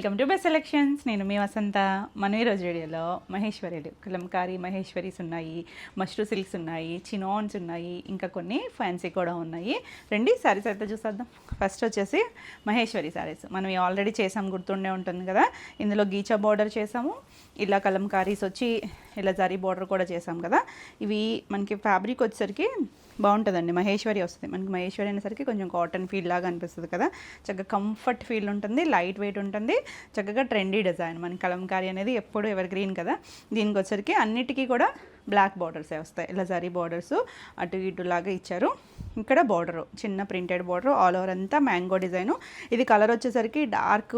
Welcome to best selections. నేను మీ వసంత. మన ఈరోజు వీడియోలో మహేశ్వరీలు, కలంకారీ మహేశ్వరీస్ ఉన్నాయి, మష్రూ సిల్క్స్ ఉన్నాయి, చినాన్స్ ఉన్నాయి, ఇంకా కొన్ని ఫ్యాన్సీ కూడా ఉన్నాయి. రండి శారీస్ అయితే చూసేద్దాం. ఫస్ట్ వచ్చేసి మహేశ్వరి శారీస్. మనం ఆల్రెడీ చేసాం, గుర్తుండే ఉంటుంది కదా. ఇందులో గీచా బార్డర్ చేసాము, ఇలా కలంకారీస్ వచ్చి ఇలా జరీ బార్డర్ కూడా చేసాం కదా. ఇవి మనకి ఫ్యాబ్రిక్ వచ్చేసరికి బాగుంటుందండి, మహేశ్వరి వస్తుంది మనకి. మహేశ్వరి అనేసరికి కొంచెం కాటన్ ఫీల్ లాగా అనిపిస్తుంది కదా, చక్కగా కంఫర్ట్ ఫీల్ ఉంటుంది, లైట్ వెయిట్ ఉంటుంది, చక్కగా ట్రెండీ డిజైన్. మనకి కలంకారీ అనేది ఎప్పుడు ఎవర్ గ్రీన్ కదా. దీనికి వచ్చరికి అన్నిటికీ కూడా బ్లాక్ బార్డర్సే వస్తాయి, ఇలా జరీ బార్డర్స్ అటు ఇటు లాగా ఇచ్చారు. ఇక్కడ బార్డరు చిన్న ప్రింటెడ్ బార్డర్, ఆల్ ఓవర్ అంతా మ్యాంగో డిజైను. ఇది కలర్ వచ్చేసరికి డార్క్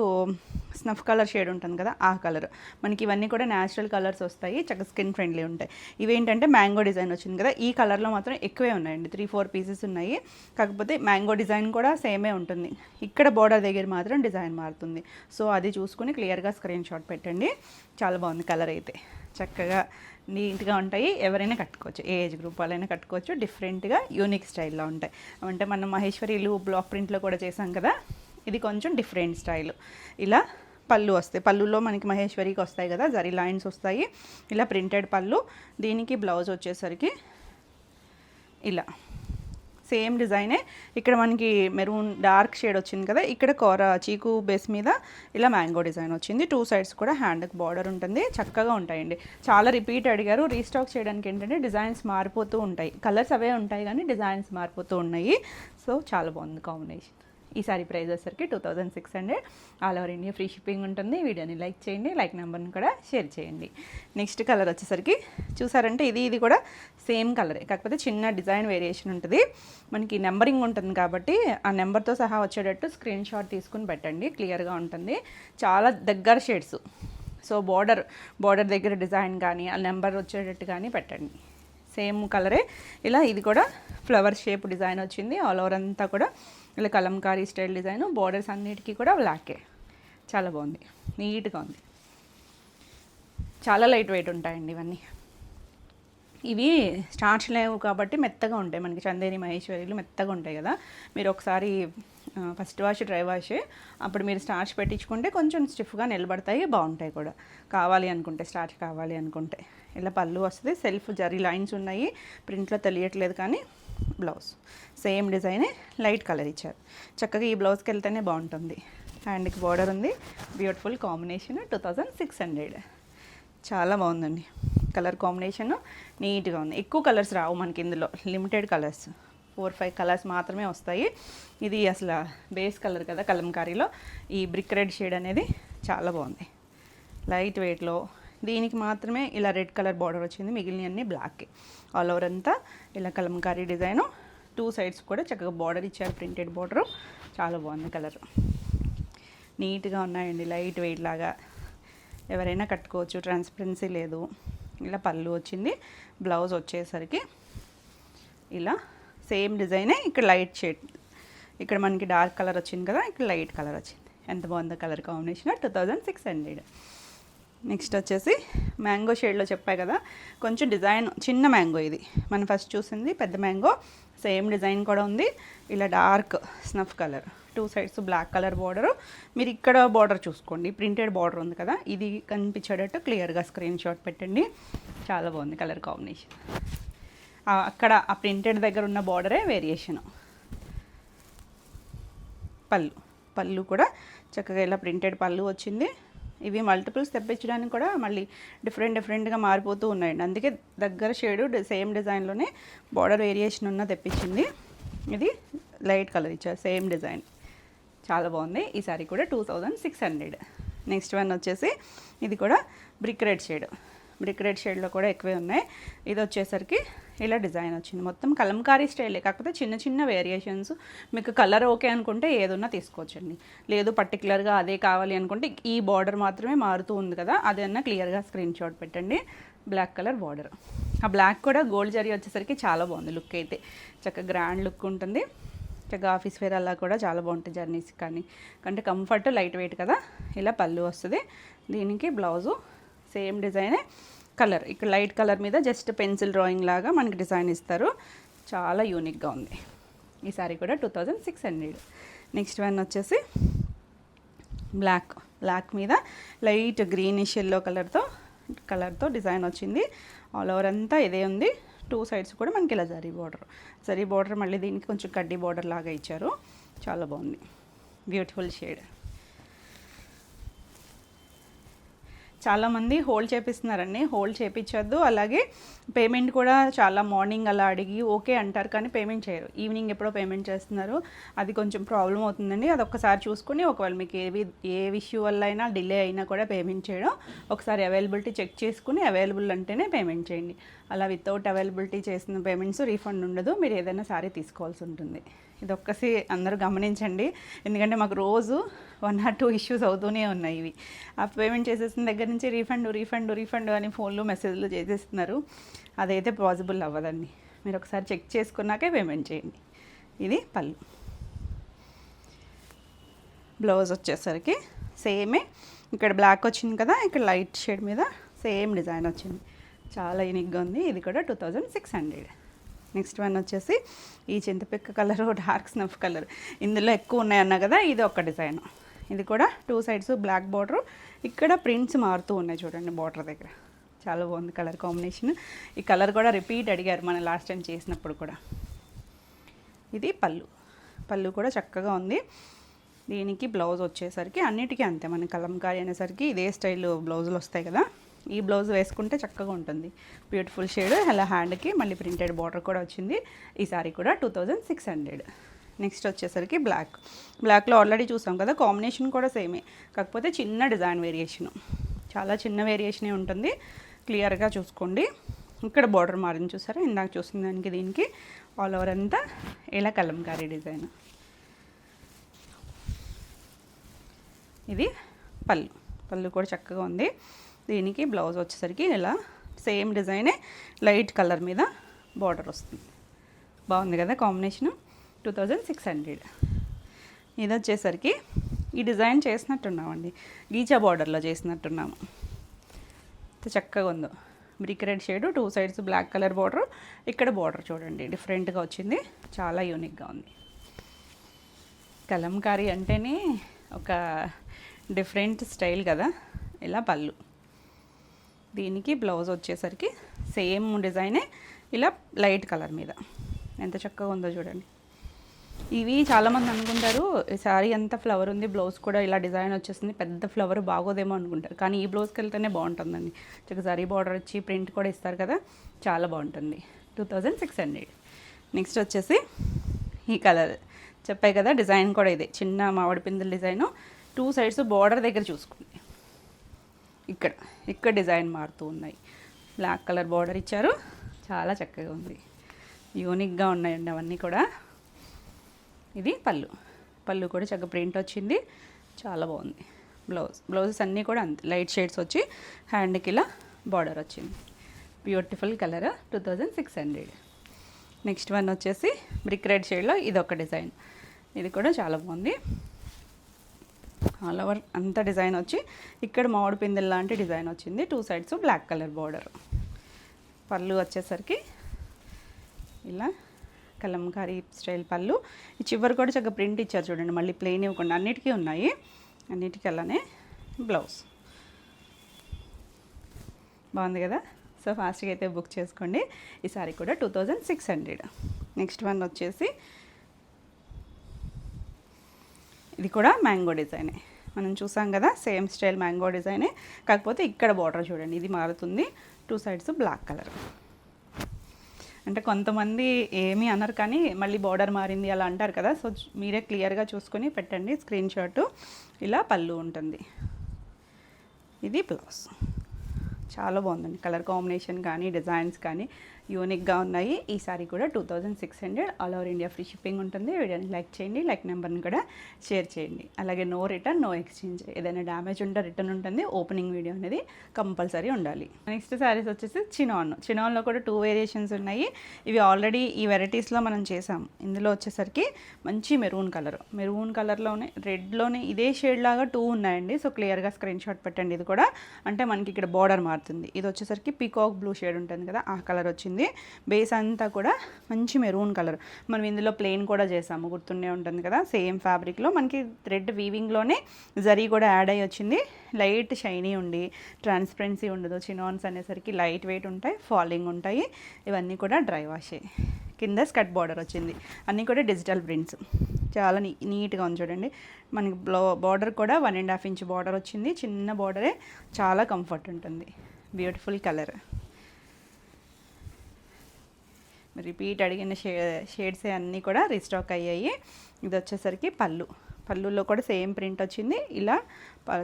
స్నఫ్ కలర్ షేడ్ ఉంటుంది కదా, ఆ కలర్. మనకి ఇవన్నీ కూడా న్యాచురల్ కలర్స్ వస్తాయి, చక్కగా స్కిన్ ఫ్రెండ్లీ ఉంటాయి. ఇవేంటంటే మ్యాంగో డిజైన్ వచ్చింది కదా, ఈ కలర్లో మాత్రం ఎక్కువే ఉన్నాయండి, 3-4 పీసెస్ ఉన్నాయి. కాకపోతే మ్యాంగో డిజైన్ కూడా సేమే ఉంటుంది, ఇక్కడ బార్డర్ దగ్గర మాత్రం డిజైన్ మారుతుంది. సో అది చూసుకుని క్లియర్గా స్క్రీన్ షాట్ పెట్టండి. చాలా బాగుంది కలర్ అయితే, చక్కగా నీట్గా ఉంటాయి. ఎవరైనా కట్టుకోవచ్చు, ఏ ఏజ్ గ్రూప్ వాళ్ళైనా కట్టుకోవచ్చు. డిఫరెంట్గా యూనిక్ స్టైల్లో ఉంటాయి. అంటే మనం మహేశ్వరీలు బ్లాక్ ప్రింట్లో కూడా చేసాం కదా, ఇది కొంచెం డిఫరెంట్ స్టైల్. ఇలా పళ్ళు వస్తాయి, పళ్ళులో మనకి మహేశ్వరికి వస్తాయి కదా, జరీ లైన్స్ వస్తాయి. ఇలా ప్రింటెడ్ పళ్ళు. దీనికి బ్లౌజ్ వచ్చేసరికి ఇలా సేమ్ డిజైనే. ఇక్కడ మనకి మెరూన్ డార్క్ షేడ్ వచ్చింది కదా, ఇక్కడ చీకు బేస్ మీద ఇలా మ్యాంగో డిజైన్ వచ్చింది. 2 సైడ్స్ కూడా హ్యాండ్కి బార్డర్ ఉంటుంది, చక్కగా ఉంటాయండి. చాలా రిపీట్ అడిగారు, రీస్టాక్ చేయడానికి ఏంటంటే డిజైన్స్ మారిపోతూ ఉంటాయి, కలర్స్ అవే ఉంటాయి కానీ డిజైన్స్ మారిపోతూ ఉన్నాయి. సో చాలా బాగుంది కాంబినేషన్. ఈ సారీ ప్రైస్ వచ్చేసరికి 2600. All over India free shipping ఉంటుంది. వీడియోని లైక్ చేయండి, లైక్ నెంబర్ని కూడా షేర్ చేయండి. నెక్స్ట్ కలర్ వచ్చేసరికి చూసారంటే ఇది కూడా సేమ్ కలరే, కాకపోతే చిన్న డిజైన్ వేరియేషన్ ఉంటుంది. మనకి నెంబరింగ్ ఉంటుంది కాబట్టి ఆ నెంబర్తో సహా వచ్చేటట్టు స్క్రీన్ షాట్ తీసుకుని పెట్టండి, క్లియర్గా ఉంటుంది. చాలా దగ్గర షేడ్స్. సో బార్డర్ దగ్గర డిజైన్ కానీ ఆ నెంబర్ వచ్చేటట్టు కానీ పెట్టండి. సేమ్ కలరే. ఇలా ఇది కూడా ఫ్లవర్ షేప్ డిజైన్ వచ్చింది, ఆల్ ఓవర్ అంతా కూడా ఇలా కలంకారీ స్టైల్ డిజైన్. బార్డర్స్ అన్నిటికీ కూడా బ్లాకే, చాలా బాగుంది, నీట్గా ఉంది. చాలా లైట్ వెయిట్ ఉంటాయండి ఇవన్నీ. ఇవి స్టార్చ్ లేవు కాబట్టి మెత్తగా ఉంటాయి. మనకి చందేరి మహేశ్వరీలు మెత్తగా ఉంటాయి కదా. మీరు ఒకసారి ఫస్ట్ వాష్ డ్రై వాష్, అప్పుడు మీరు స్టార్చ్ పెట్టించుకుంటే కొంచెం స్టిఫ్గా నిలబడతాయి, బాగుంటాయి కూడా. కావాలి అనుకుంటే స్టార్చ్ కావాలి అనుకుంటే. ఇలా పళ్ళు వస్తుంది, సెల్ఫ్ జరీ లైన్స్ ఉన్నాయి, ప్రింట్లో తెలియట్లేదు కానీ. బ్లౌజ్ సేమ్ డిజైనే, లైట్ కలర్ ఇచ్చారు. చక్కగా ఈ బ్లౌజ్కి వెళ్తేనే బాగుంటుంది. హ్యాండ్కి బార్డర్ ఉంది, బ్యూటిఫుల్ కాంబినేషన్. 2600. చాలా బాగుందండి కలర్ కాంబినేషన్, నీట్గా ఉంది. ఎక్కువ కలర్స్ రావు మనకి ఇందులో, లిమిటెడ్ కలర్స్, 4-5 కలర్స్ మాత్రమే వస్తాయి. ఇది అసలు బేస్ కలర్ కదా కలంకారీలో, ఈ బ్రిక్ రెడ్ షేడ్ అనేది చాలా బాగుంది, లైట్ వెయిట్లో. దీనికి మాత్రమే ఇలా రెడ్ కలర్ బార్డర్ వచ్చింది, మిగిలినవన్నీ బ్లాక్. ఆల్ ఓవర్ అంతా ఇలా కలంకారీ డిజైను. 2 సైడ్స్ కూడా చక్కగా బార్డర్ ఇచ్చారు, ప్రింటెడ్ బార్డరు. చాలా బాగుంది కలర్, నీట్గా ఉన్నాయండి, లైట్ వెయిట్ లాగా ఎవరైనా కట్టుకోవచ్చు, ట్రాన్స్పరెన్సీ లేదు. ఇలా పళ్ళు వచ్చింది, బ్లౌజ్ వచ్చేసరికి ఇలా సేమ్ డిజైనే. ఇక్కడ లైట్ షేడ్, ఇక్కడ మనకి డార్క్ కలర్ వచ్చింది కదా, ఇక్కడ లైట్ కలర్ వచ్చింది. ఎంత బాగుందో కలర్ కాంబినేషన్. 2600. నెక్స్ట్ వచ్చేసి మ్యాంగో షేడ్లో చెప్పాయి కదా, కొంచెం డిజైన్ చిన్న మ్యాంగో. ఇది మనం ఫస్ట్ చూసింది పెద్ద మ్యాంగో, సేమ్ డిజైన్ కూడా ఉంది. ఇలా dark snuff colour, 2 sides black colour border. మీరు ఇక్కడ బార్డర్ చూసుకోండి, ప్రింటెడ్ బార్డర్ ఉంది కదా, ఇది కనిపించేటట్టు క్లియర్గా స్క్రీన్ షాట్ పెట్టండి. చాలా బాగుంది కలర్ కాంబినేషన్. అక్కడ ఆ ప్రింటెడ్ దగ్గర ఉన్న బార్డరే వేరియేషను. పళ్ళు కూడా చక్కగా ఇలా ప్రింటెడ్ పళ్ళు వచ్చింది. ఇవి మల్టిపుల్స్ తెప్పించడానికి కూడా మళ్ళీ డిఫరెంట్గా మారిపోతూ ఉన్నాయండి, అందుకే దగ్గర షేడు సేమ్ డిజైన్లోనే బార్డర్ వేరియేషన్ ఉన్న తెప్పించింది. ఇది లైట్ కలర్ ఇచ్చారు, సేమ్ డిజైన్. చాలా బాగుంది. ఈ సారీ కూడా 2600. నెక్స్ట్ వన్ వచ్చేసి ఇది కూడా బ్రిక్ రెడ్ షేడ్లో కూడా ఎక్కువే ఉన్నాయి. ఇది వచ్చేసరికి ఇలా డిజైన్ వచ్చింది, మొత్తం కలంకారీ స్టైలే, కాకపోతే చిన్న చిన్న వేరియేషన్స్. మీకు కలర్ ఓకే అనుకుంటే ఏదన్నా తీసుకోవచ్చండి, లేదు పర్టికులర్గా అదే కావాలి అనుకుంటే ఈ బార్డర్ మాత్రమే మారుతూ ఉంది కదా, అదన్నా క్లియర్గా స్క్రీన్ షాట్ పెట్టండి. బ్లాక్ కలర్ బార్డర్, ఆ బ్లాక్ కూడా గోల్డ్ జరీ వచ్చేసరికి చాలా బాగుంది. లుక్ అయితే చక్కగా గ్రాండ్ లుక్ ఉంటుంది, చక్కగా ఆఫీస్ వేర్ అలా కూడా చాలా బాగుంటుంది జర్నీస్ కానీ. అంటే కంఫర్ట్, లైట్ వెయిట్ కదా. ఇలా పళ్ళు వస్తుంది, దీనికి బ్లౌజు సేమ్ డిజైనే. కలర్ ఇక్కడ లైట్ కలర్ మీద జస్ట్ పెన్సిల్ డ్రాయింగ్ లాగా మనకి డిజైన్ ఇస్తారు, చాలా యూనిక్గా ఉంది. ఈ సారీ కూడా 2600. నెక్స్ట్ వన్ వచ్చేసి బ్లాక్ బ్లాక్ మీద లైట్ గ్రీనిష్ ఎల్లో కలర్తో డిజైన్ వచ్చింది. ఆల్ ఓవర్ అంతా ఇదే ఉంది. 2 సైడ్స్ కూడా మనకి ఇలా జరీ బార్డర్ మళ్ళీ దీనికి కొంచెం కడ్డీ బార్డర్ లాగా ఇచ్చారు. చాలా బాగుంది, బ్యూటిఫుల్ షేడ్. చాలామంది హోల్డ్ చేపిస్తున్నారండి, హోల్డ్ చేపించొద్దు. అలాగే పేమెంట్ కూడా చాలా మార్నింగ్ అలా అడిగి ఓకే అంటారు, కానీ పేమెంట్ చేయరు. ఈవినింగ్ ఎప్పుడో పేమెంట్ చేస్తున్నారు, అది కొంచెం ప్రాబ్లం అవుతుందండి. అది ఒక్కసారి చూసుకుని ఒకవేళ మీకు ఏ ఇష్యూ వల్ల అయినా డిలే అయినా కూడా పేమెంట్ చేయడం, ఒకసారి అవైలబిలిటీ చెక్ చేసుకుని అవైలబుల్ అంటేనే పేమెంట్ చేయండి. అలా వితౌట్ అవైలబిలిటీ చేసిన పేమెంట్స్ రీఫండ్ ఉండదు, మీరు ఏదైనా సారీ తీసుకోవాల్సి ఉంటుంది. ఇది ఒక్కసి అందరూ గమనించండి, ఎందుకంటే మాకు రోజు 1 or 2 ఇష్యూస్ అవుతూనే ఉన్నాయి. ఇవి ఆ పేమెంట్ చేసేసిన దగ్గర నుంచి రీఫండ్ అని ఫోన్లు మెసేజ్లు చేసేస్తున్నారు. అదైతే పాసిబుల్ అవ్వదండి. మీరు ఒకసారి చెక్ చేసుకున్నాకే పేమెంట్ చేయండి. ఇది పళ్ళు. బ్లౌజ్ వచ్చేసరికి సేమే, ఇక్కడ బ్లాక్ వచ్చింది కదా, ఇక్కడ లైట్ షేడ్ మీద సేమ్ డిజైన్ వచ్చింది. చాలా యూనిక్గా ఉంది. ఇది కూడా 2600. నెక్స్ట్ వన్ వచ్చేసి ఈ చింతపిక్క కలరు, డార్క్ స్నఫ్ కలర్ ఇందులో ఎక్కువ ఉన్నాయన్నా కదా, ఇది ఒక డిజైన్. ఇది కూడా 2 సైడ్స్ బ్లాక్ బార్డరు, ఇక్కడ ప్రింట్స్ మారుతూ ఉన్నాయి చూడండి బార్డర్ దగ్గర. చాలా బాగుంది కలర్ కాంబినేషన్. ఈ కలర్ కూడా రిపీట్ అడిగారు మన లాస్ట్ టైం చేసినప్పుడు కూడా. ఇది పళ్ళు కూడా చక్కగా ఉంది. దీనికి బ్లౌజ్ వచ్చేసరికి అన్నిటికీ అంతే, మన కలంకారీ అనేసరికి ఇదే స్టైల్ బ్లౌజులు వస్తాయి కదా, ఈ బ్లౌజ్ వేసుకుంటే చక్కగా ఉంటుంది. Beautiful shade. అలా హ్యాండ్కి మళ్ళీ ప్రింటెడ్ బార్డర్ కూడా వచ్చింది. ఈ సారీ కూడా 2600. నెక్స్ట్ వచ్చేసరికి బ్లాక్లో ఆల్రెడీ చూసాం కదా, కాంబినేషన్ కూడా సేమే, కాకపోతే చిన్న డిజైన్ వేరియేషను, చాలా చిన్న వేరియేషనే ఉంటుంది. క్లియర్గా చూసుకోండి. ఇక్కడ బార్డర్ మారింది చూసారా, ఇందాక చూసిన దానికి దీనికి ఆల్ ఓవర్ అంతా ఇలా కలంకారీ డిజైన్. ఇది పళ్ళు కూడా చక్కగా ఉంది. దీనికి బ్లౌజ్ వచ్చేసరికి ఇలా సేమ్ డిజైనే లైట్ కలర్ మీద బార్డర్ వస్తుంది. బాగుంది కదా కాంబినేషను. 2600. ఇది వచ్చేసరికి ఈ డిజైన్ చేసినట్టున్నామండి, గీచా బార్డర్లో చేసినట్టున్నాము. చక్కగా ఉందో, brick red shade, 2 sides black colour border. ఇక్కడ బార్డర్ చూడండి డిఫరెంట్గా వచ్చింది, చాలా యూనిక్గా ఉంది. కలంకారీ అంటేనే ఒక డిఫరెంట్ స్టైల్ కదా. ఇలా పళ్ళు, దీనికి బ్లౌజ్ వచ్చేసరికి సేమ్ డిజైనే ఇలా లైట్ కలర్ మీద. ఎంత చక్కగా ఉందో చూడండి. ఇవి చాలామంది అనుకుంటారు ఈ శారీ అంతా ఫ్లవర్ ఉంది, బ్లౌజ్ కూడా ఇలా డిజైన్ వచ్చేసింది, పెద్ద ఫ్లవర్ బాగోదేమో అనుకుంటారు, కానీ ఈ బ్లౌజ్కి వెళ్తేనే బాగుంటుందండి. చక్కగా జరీ బార్డర్ వచ్చి ప్రింట్ కూడా ఇస్తారు కదా, చాలా బాగుంటుంది. 2600. నెక్స్ట్ వచ్చేసి ఈ కలర్ చెప్పాయి కదా, డిజైన్ కూడా ఇదే, చిన్న మామిడి పిందెల డిజైను. 2 సైడ్స్ బార్డర్ దగ్గర చూసుకోండి, ఇక్కడ డిజైన్ మారుతూ ఉన్నాయి. బ్లాక్ కలర్ బార్డర్ ఇచ్చారు, చాలా చక్కగా ఉంది, యూనిక్గా ఉన్నాయండి అవన్నీ కూడా. ఇది పళ్ళు కూడా చక్కగా ప్రింట్ వచ్చింది, చాలా బాగుంది. బ్లౌజెస్ అన్నీ కూడా అంతే లైట్ షేడ్స్ వచ్చి హ్యాండ్కి ఇలా బార్డర్ వచ్చింది. Beautiful colour. 2600. నెక్స్ట్ వన్ వచ్చేసి బ్రిక్ రెడ్ షేడ్లో ఇది ఒక డిజైన్. ఇది కూడా చాలా బాగుంది. ఆల్ ఓవర్ అంత డిజైన్ వచ్చి ఇక్కడ మామిడి పిందెల లాంటి డిజైన్ వచ్చింది. 2 సైడ్స్ బ్లాక్ కలర్ బార్డర్. పళ్ళు వచ్చేసరికి ఇలా కలంకారీ స్టైల్ పళ్ళు. ఈ చివరి కూడా చక్కగా ప్రింట్ ఇచ్చారు చూడండి, మళ్ళీ ప్లెయిన్ ఇవ్వకుండా, అన్నిటికీ ఉన్నాయి, అన్నిటికీ అలానే బ్లౌజ్. బాగుంది కదా. సో ఫాస్ట్గా అయితే బుక్ చేసుకోండి. ఈ సారీ కూడా 2600. నెక్స్ట్ వన్ వచ్చేసి ఇది కూడా మ్యాంగో డిజైనే, మనం చూసాం కదా సేమ్ స్టైల్ మ్యాంగో డిజైనే, కాకపోతే ఇక్కడ బార్డర్ చూడండి ఇది మారుతుంది. 2 సైడ్స్ బ్లాక్ కలర్. అంటే కొంతమంది ఏమీ అనరు కానీ మళ్ళీ బార్డర్ మారింది అలా అంటారు కదా, సో మీరే క్లియర్గా చూసుకొని పెట్టండి స్క్రీన్ షాట్. ఇలా పళ్ళు ఉంటుంది. ఇది బ్లౌజ్. చాలా బాగుందండి, కలర్ కాంబినేషన్ కానీ డిజైన్స్ కానీ యూనిక్గా ఉన్నాయి. ఈ సారీ కూడా 2600. All over India free shipping ఉంటుంది. వీడియోని లైక్ చేయండి, లైక్ నెంబర్ని కూడా షేర్ చేయండి. అలాగే నో రిటర్న్ నో ఎక్స్చేంజ్, ఏదైనా డ్యామేజ్ ఉంటే రిటర్న్ ఉంటుంది. ఓపెనింగ్ వీడియో అనేది కంపల్సరీ ఉండాలి. నెక్స్ట్ శారీస్ వచ్చేసి చినాన్లో కూడా 2 వేరియేషన్స్ ఉన్నాయి. ఇవి ఆల్రెడీ ఈ వెరైటీస్లో మనం చేసాం. ఇందులో వచ్చేసరికి మంచి మెరూన్ కలర్లోనే రెడ్లోనే ఇదే షేడ్ లాగా 2 ఉన్నాయండి. సో క్లియర్గా స్క్రీన్ షాట్ పెట్టండి. ఇది కూడా అంటే మనకి ఇక్కడ బార్డర్ మారుతుంది. ఇది వచ్చేసరికి పీకాక్ బ్లూ షేడ్ ఉంటుంది కదా, ఆ కలర్ వచ్చింది. వచ్చింది. బేస్ అంతా కూడా మంచి మెరూన్ కలర్. మనం ఇందులో ప్లెయిన్ కూడా చేసాము, గుర్తుండే ఉంటుంది కదా. సేమ్ ఫ్యాబ్రిక్లో మనకి థ్రెడ్ వీవింగ్లోనే జరీ కూడా యాడ్ అయ్యి వచ్చింది. లైట్ షైనీ ఉండి ట్రాన్స్పరెన్సీ ఉండదు. చినాన్స్ అనేసరికి లైట్ వెయిట్ ఉంటాయి, ఫాలింగ్ ఉంటాయి. ఇవన్నీ కూడా డ్రై వాషే. కింద స్కర్ట్ బార్డర్ వచ్చింది. అన్నీ కూడా డిజిటల్ ప్రింట్స్. చాలా నీట్గా ఉంది చూడండి. మనకి బార్డర్ కూడా 1.5 ఇంచ్ బార్డర్ వచ్చింది. చిన్న బార్డరే, చాలా కంఫర్ట్ ఉంటుంది. Beautiful colour. రిపీట్ అడిగిన షేడ్స్ అన్నీ కూడా రీస్టాక్ అయ్యాయి. ఇది వచ్చేసరికి పళ్ళులో కూడా సేమ్ ప్రింట్ వచ్చింది. ఇలా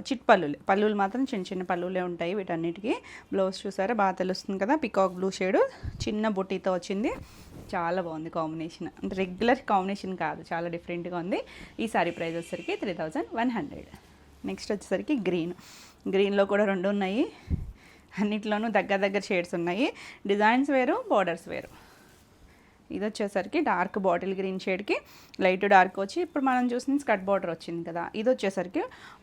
చిట్ పళ్ళులు మాత్రం చిన్న చిన్న పళ్ళులే ఉంటాయి వీటన్నిటికీ. బ్లౌజ్ చూసారా, బాగా తెలుస్తుంది కదా. పికాక్ బ్లూ షేడు చిన్న బుట్టీతో వచ్చింది. చాలా బాగుంది కాంబినేషన్. అంటే రెగ్యులర్ కాంబినేషన్ కాదు, చాలా డిఫరెంట్గా ఉంది. ఈ సారీ ప్రైస్ వచ్చేసరికి 3100. నెక్స్ట్ వచ్చేసరికి గ్రీన్లో కూడా 2 ఉన్నాయి. అన్నిట్లోనూ దగ్గర షేడ్స్ ఉన్నాయి. డిజైన్స్ వేరు, బార్డర్స్ వేరు. ఇది వచ్చేసరికి డార్క్ బాటిల్ గ్రీన్ షేడ్కి లైట్ డార్క్ వచ్చి ఇప్పుడు మనం చూసిన స్కర్ట్ బార్డర్ వచ్చింది కదా. ఇది వచ్చేసరికి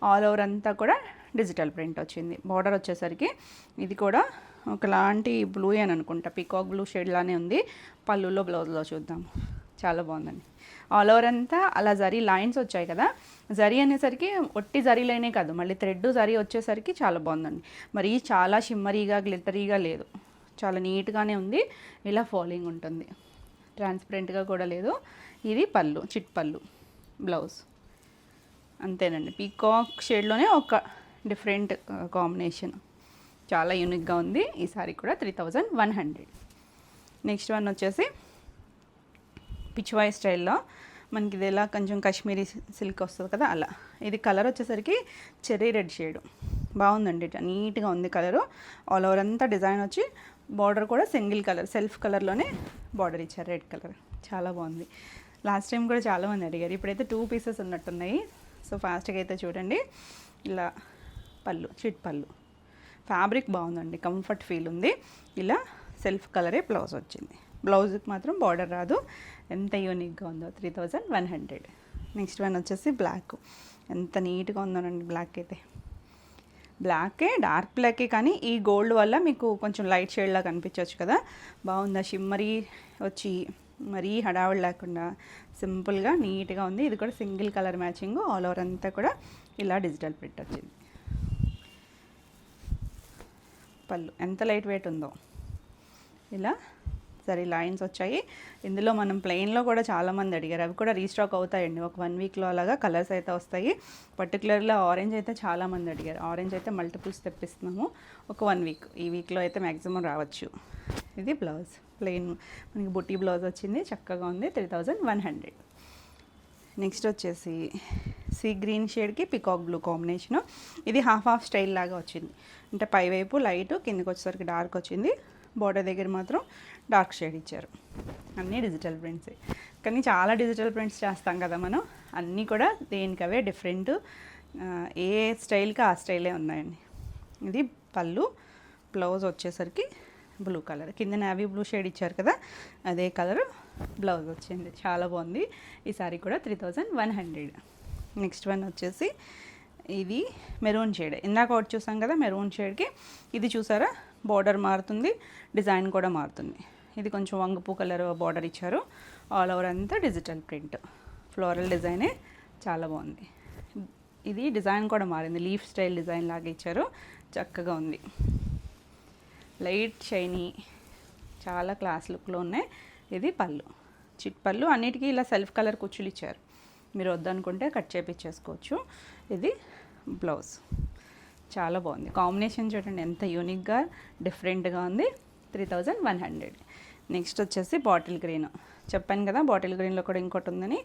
ఆల్ ఓవర్ అంతా కూడా డిజిటల్ ప్రింట్ వచ్చింది. బార్డర్ వచ్చేసరికి ఇది కూడా ఒకలాంటి బ్లూ అని అనుకుంటా, పికాక్ బ్లూ షేడ్ లానే ఉంది. పళ్ళులో బ్లౌజ్లో చూద్దాం. చాలా బాగుందండి. ఆల్ ఓవర్ అంతా అలా జరీ లైన్స్ వచ్చాయి కదా. జరీ అనేసరికి ఒట్టి జరీలైనే కాదు, మళ్ళీ థ్రెడ్ జరీ వచ్చేసరికి చాలా బాగుందండి. మరి చాలా షిమ్మరీగా గ్లిటరీగా లేదు, చాలా నీట్గానే ఉంది. ఇలా ఫాలింగ్ ఉంటుంది, ట్రాన్స్పరెంట్గా కూడా లేదు. ఇది పళ్ళు, చిట్ పళ్ళు. బ్లౌజ్ అంతేనండి. పీకాక్ షేడ్లోనే ఒక డిఫరెంట్ కాంబినేషన్, చాలా యూనిక్గా ఉంది. ఈ సారీ కూడా 3100. నెక్స్ట్ వన్ వచ్చేసి పిచ్వాయ్ స్టైల్లో మనకి ఇది ఎలా కొంచెం కాశ్మీరీ సిల్క్ వస్తుంది కదా అలా. ఇది కలర్ వచ్చేసరికి చెర్రీ రెడ్ షేడు. బాగుందండి, నీట్గా ఉంది కలరు. ఆల్ ఓవర్ అంతా డిజైన్ వచ్చి బార్డర్ కూడా సింగిల్ కలర్, సెల్ఫ్ కలర్లోనే బార్డర్ ఇచ్చారు, రెడ్ కలర్. చాలా బాగుంది. లాస్ట్ టైం కూడా చాలామంది అడిగారు. ఇప్పుడైతే 2 పీసెస్ ఉన్నట్టున్నాయి. సో ఫాస్ట్గా అయితే చూడండి. ఇలా పళ్ళు, చిట్ పళ్ళు. ఫ్యాబ్రిక్ బాగుందండి, కంఫర్ట్ ఫీల్ ఉంది. ఇలా సెల్ఫ్ కలరే బ్లౌజ్ వచ్చింది. బ్లౌజ్కి మాత్రం బార్డర్ రాదు. ఎంత యూనిక్గా ఉందో. 3100. నెక్స్ట్ వన్ వచ్చేసి బ్లాక్. ఎంత నీట్గా ఉందోనండి బ్లాక్ అయితే. బ్లాకే, డార్క్ బ్లాకే, కానీ ఈ గోల్డ్ వల్ల మీకు కొంచెం లైట్ షేడ్లా కనిపించవచ్చు కదా. బాగుందా, షిమ్మరీ వచ్చి మరీ హడావిడి లేకుండా సింపుల్గా నీట్గా ఉంది. ఇది కూడా single colour matching. All over అంతా కూడా ఇలా డిజిటల్ ప్రింట్ వచ్చింది. పళ్ళు ఎంత లైట్ వెయిట్ ఉందో. ఇలా సరే లైన్స్ వచ్చాయి. ఇందులో మనం ప్లెయిన్లో కూడా చాలామంది అడిగారు, అవి కూడా రీస్టాక్ అవుతాయండి. ఒక 1 వీక్లో అలాగా కలర్స్ అయితే వస్తాయి. పర్టికులర్గా ఆరెంజ్ అయితే చాలామంది అడిగారు. ఆరెంజ్ అయితే మల్టిపుల్స్ తెప్పిస్తున్నాము. ఒక 1 వీక్, ఈ వీక్లో అయితే మ్యాక్సిమం రావచ్చు. ఇది బ్లౌజ్ ప్లెయిన్, మనకి బుట్టి బ్లౌజ్ వచ్చింది. చక్కగా ఉంది. 3100. నెక్స్ట్ వచ్చేసి సీ గ్రీన్ షేడ్కి పికాక్ బ్లూ కాంబినేషను. ఇది హాఫ్ స్టైల్ లాగా వచ్చింది. అంటే పైవైపు లైట్, కిందకి వచ్చేసరికి డార్క్ వచ్చింది. బార్డర్ దగ్గర మాత్రం డార్క్ షేడ్ ఇచ్చారు. అన్నీ డిజిటల్ ప్రింట్స్. కానీ చాలా డిజిటల్ ప్రింట్స్ చేస్తాం కదా మనం. అన్నీ కూడా దేనికవే డిఫరెంట్, ఏ స్టైల్కి ఆ స్టైలే ఉన్నాయండి. ఇది పళ్ళు. బ్లౌజ్ వచ్చేసరికి బ్లూ కలర్, కింద నేవీ బ్లూ షేడ్ ఇచ్చారు కదా, అదే కలర్ బ్లౌజ్ వచ్చింది. చాలా బాగుంది. ఈ సారీ కూడా 3100. నెక్స్ట్ వన్ వచ్చేసి ఇది మెరూన్ షేడ్. ఇందాక ఒకటి చూసాం కదా మెరూన్ షేడ్కి. ఇది చూసారా, బార్డర్ మారుతుంది, డిజైన్ కూడా మారుతుంది. ఇది కొంచెం వంగపూ కలర్ బార్డర్ ఇచ్చారు. ఆల్ ఓవర్ అంతా డిజిటల్ ప్రింట్, ఫ్లోరల్ డిజైనే. చాలా బాగుంది. ఇది డిజైన్ కూడా మారింది, లీఫ్ స్టైల్ డిజైన్ లాగా ఇచ్చారు. చక్కగా ఉంది. లైట్ షైనీ, చాలా క్లాస్ లుక్లో ఉన్నాయి. ఇది పళ్ళు, చిట్ పళ్ళు. అన్నిటికీ ఇలా సెల్ఫ్ కలర్ కుచ్చులు ఇచ్చారు. మీరు వద్దనుకుంటే కట్ చేపించేసుకోవచ్చు. ఇది బ్లౌజ్. చాలా బాగుంది. కాంబినేషన్ చూడండి ఎంత యూనిక్గా డిఫరెంట్గా ఉంది. 3100. నెక్స్ట్ వచ్చేసి బాటిల్ గ్రీన్. చెప్పాను కదా బాటిల్ గ్రీన్లో కూడా ఇంకోటి ఉందని.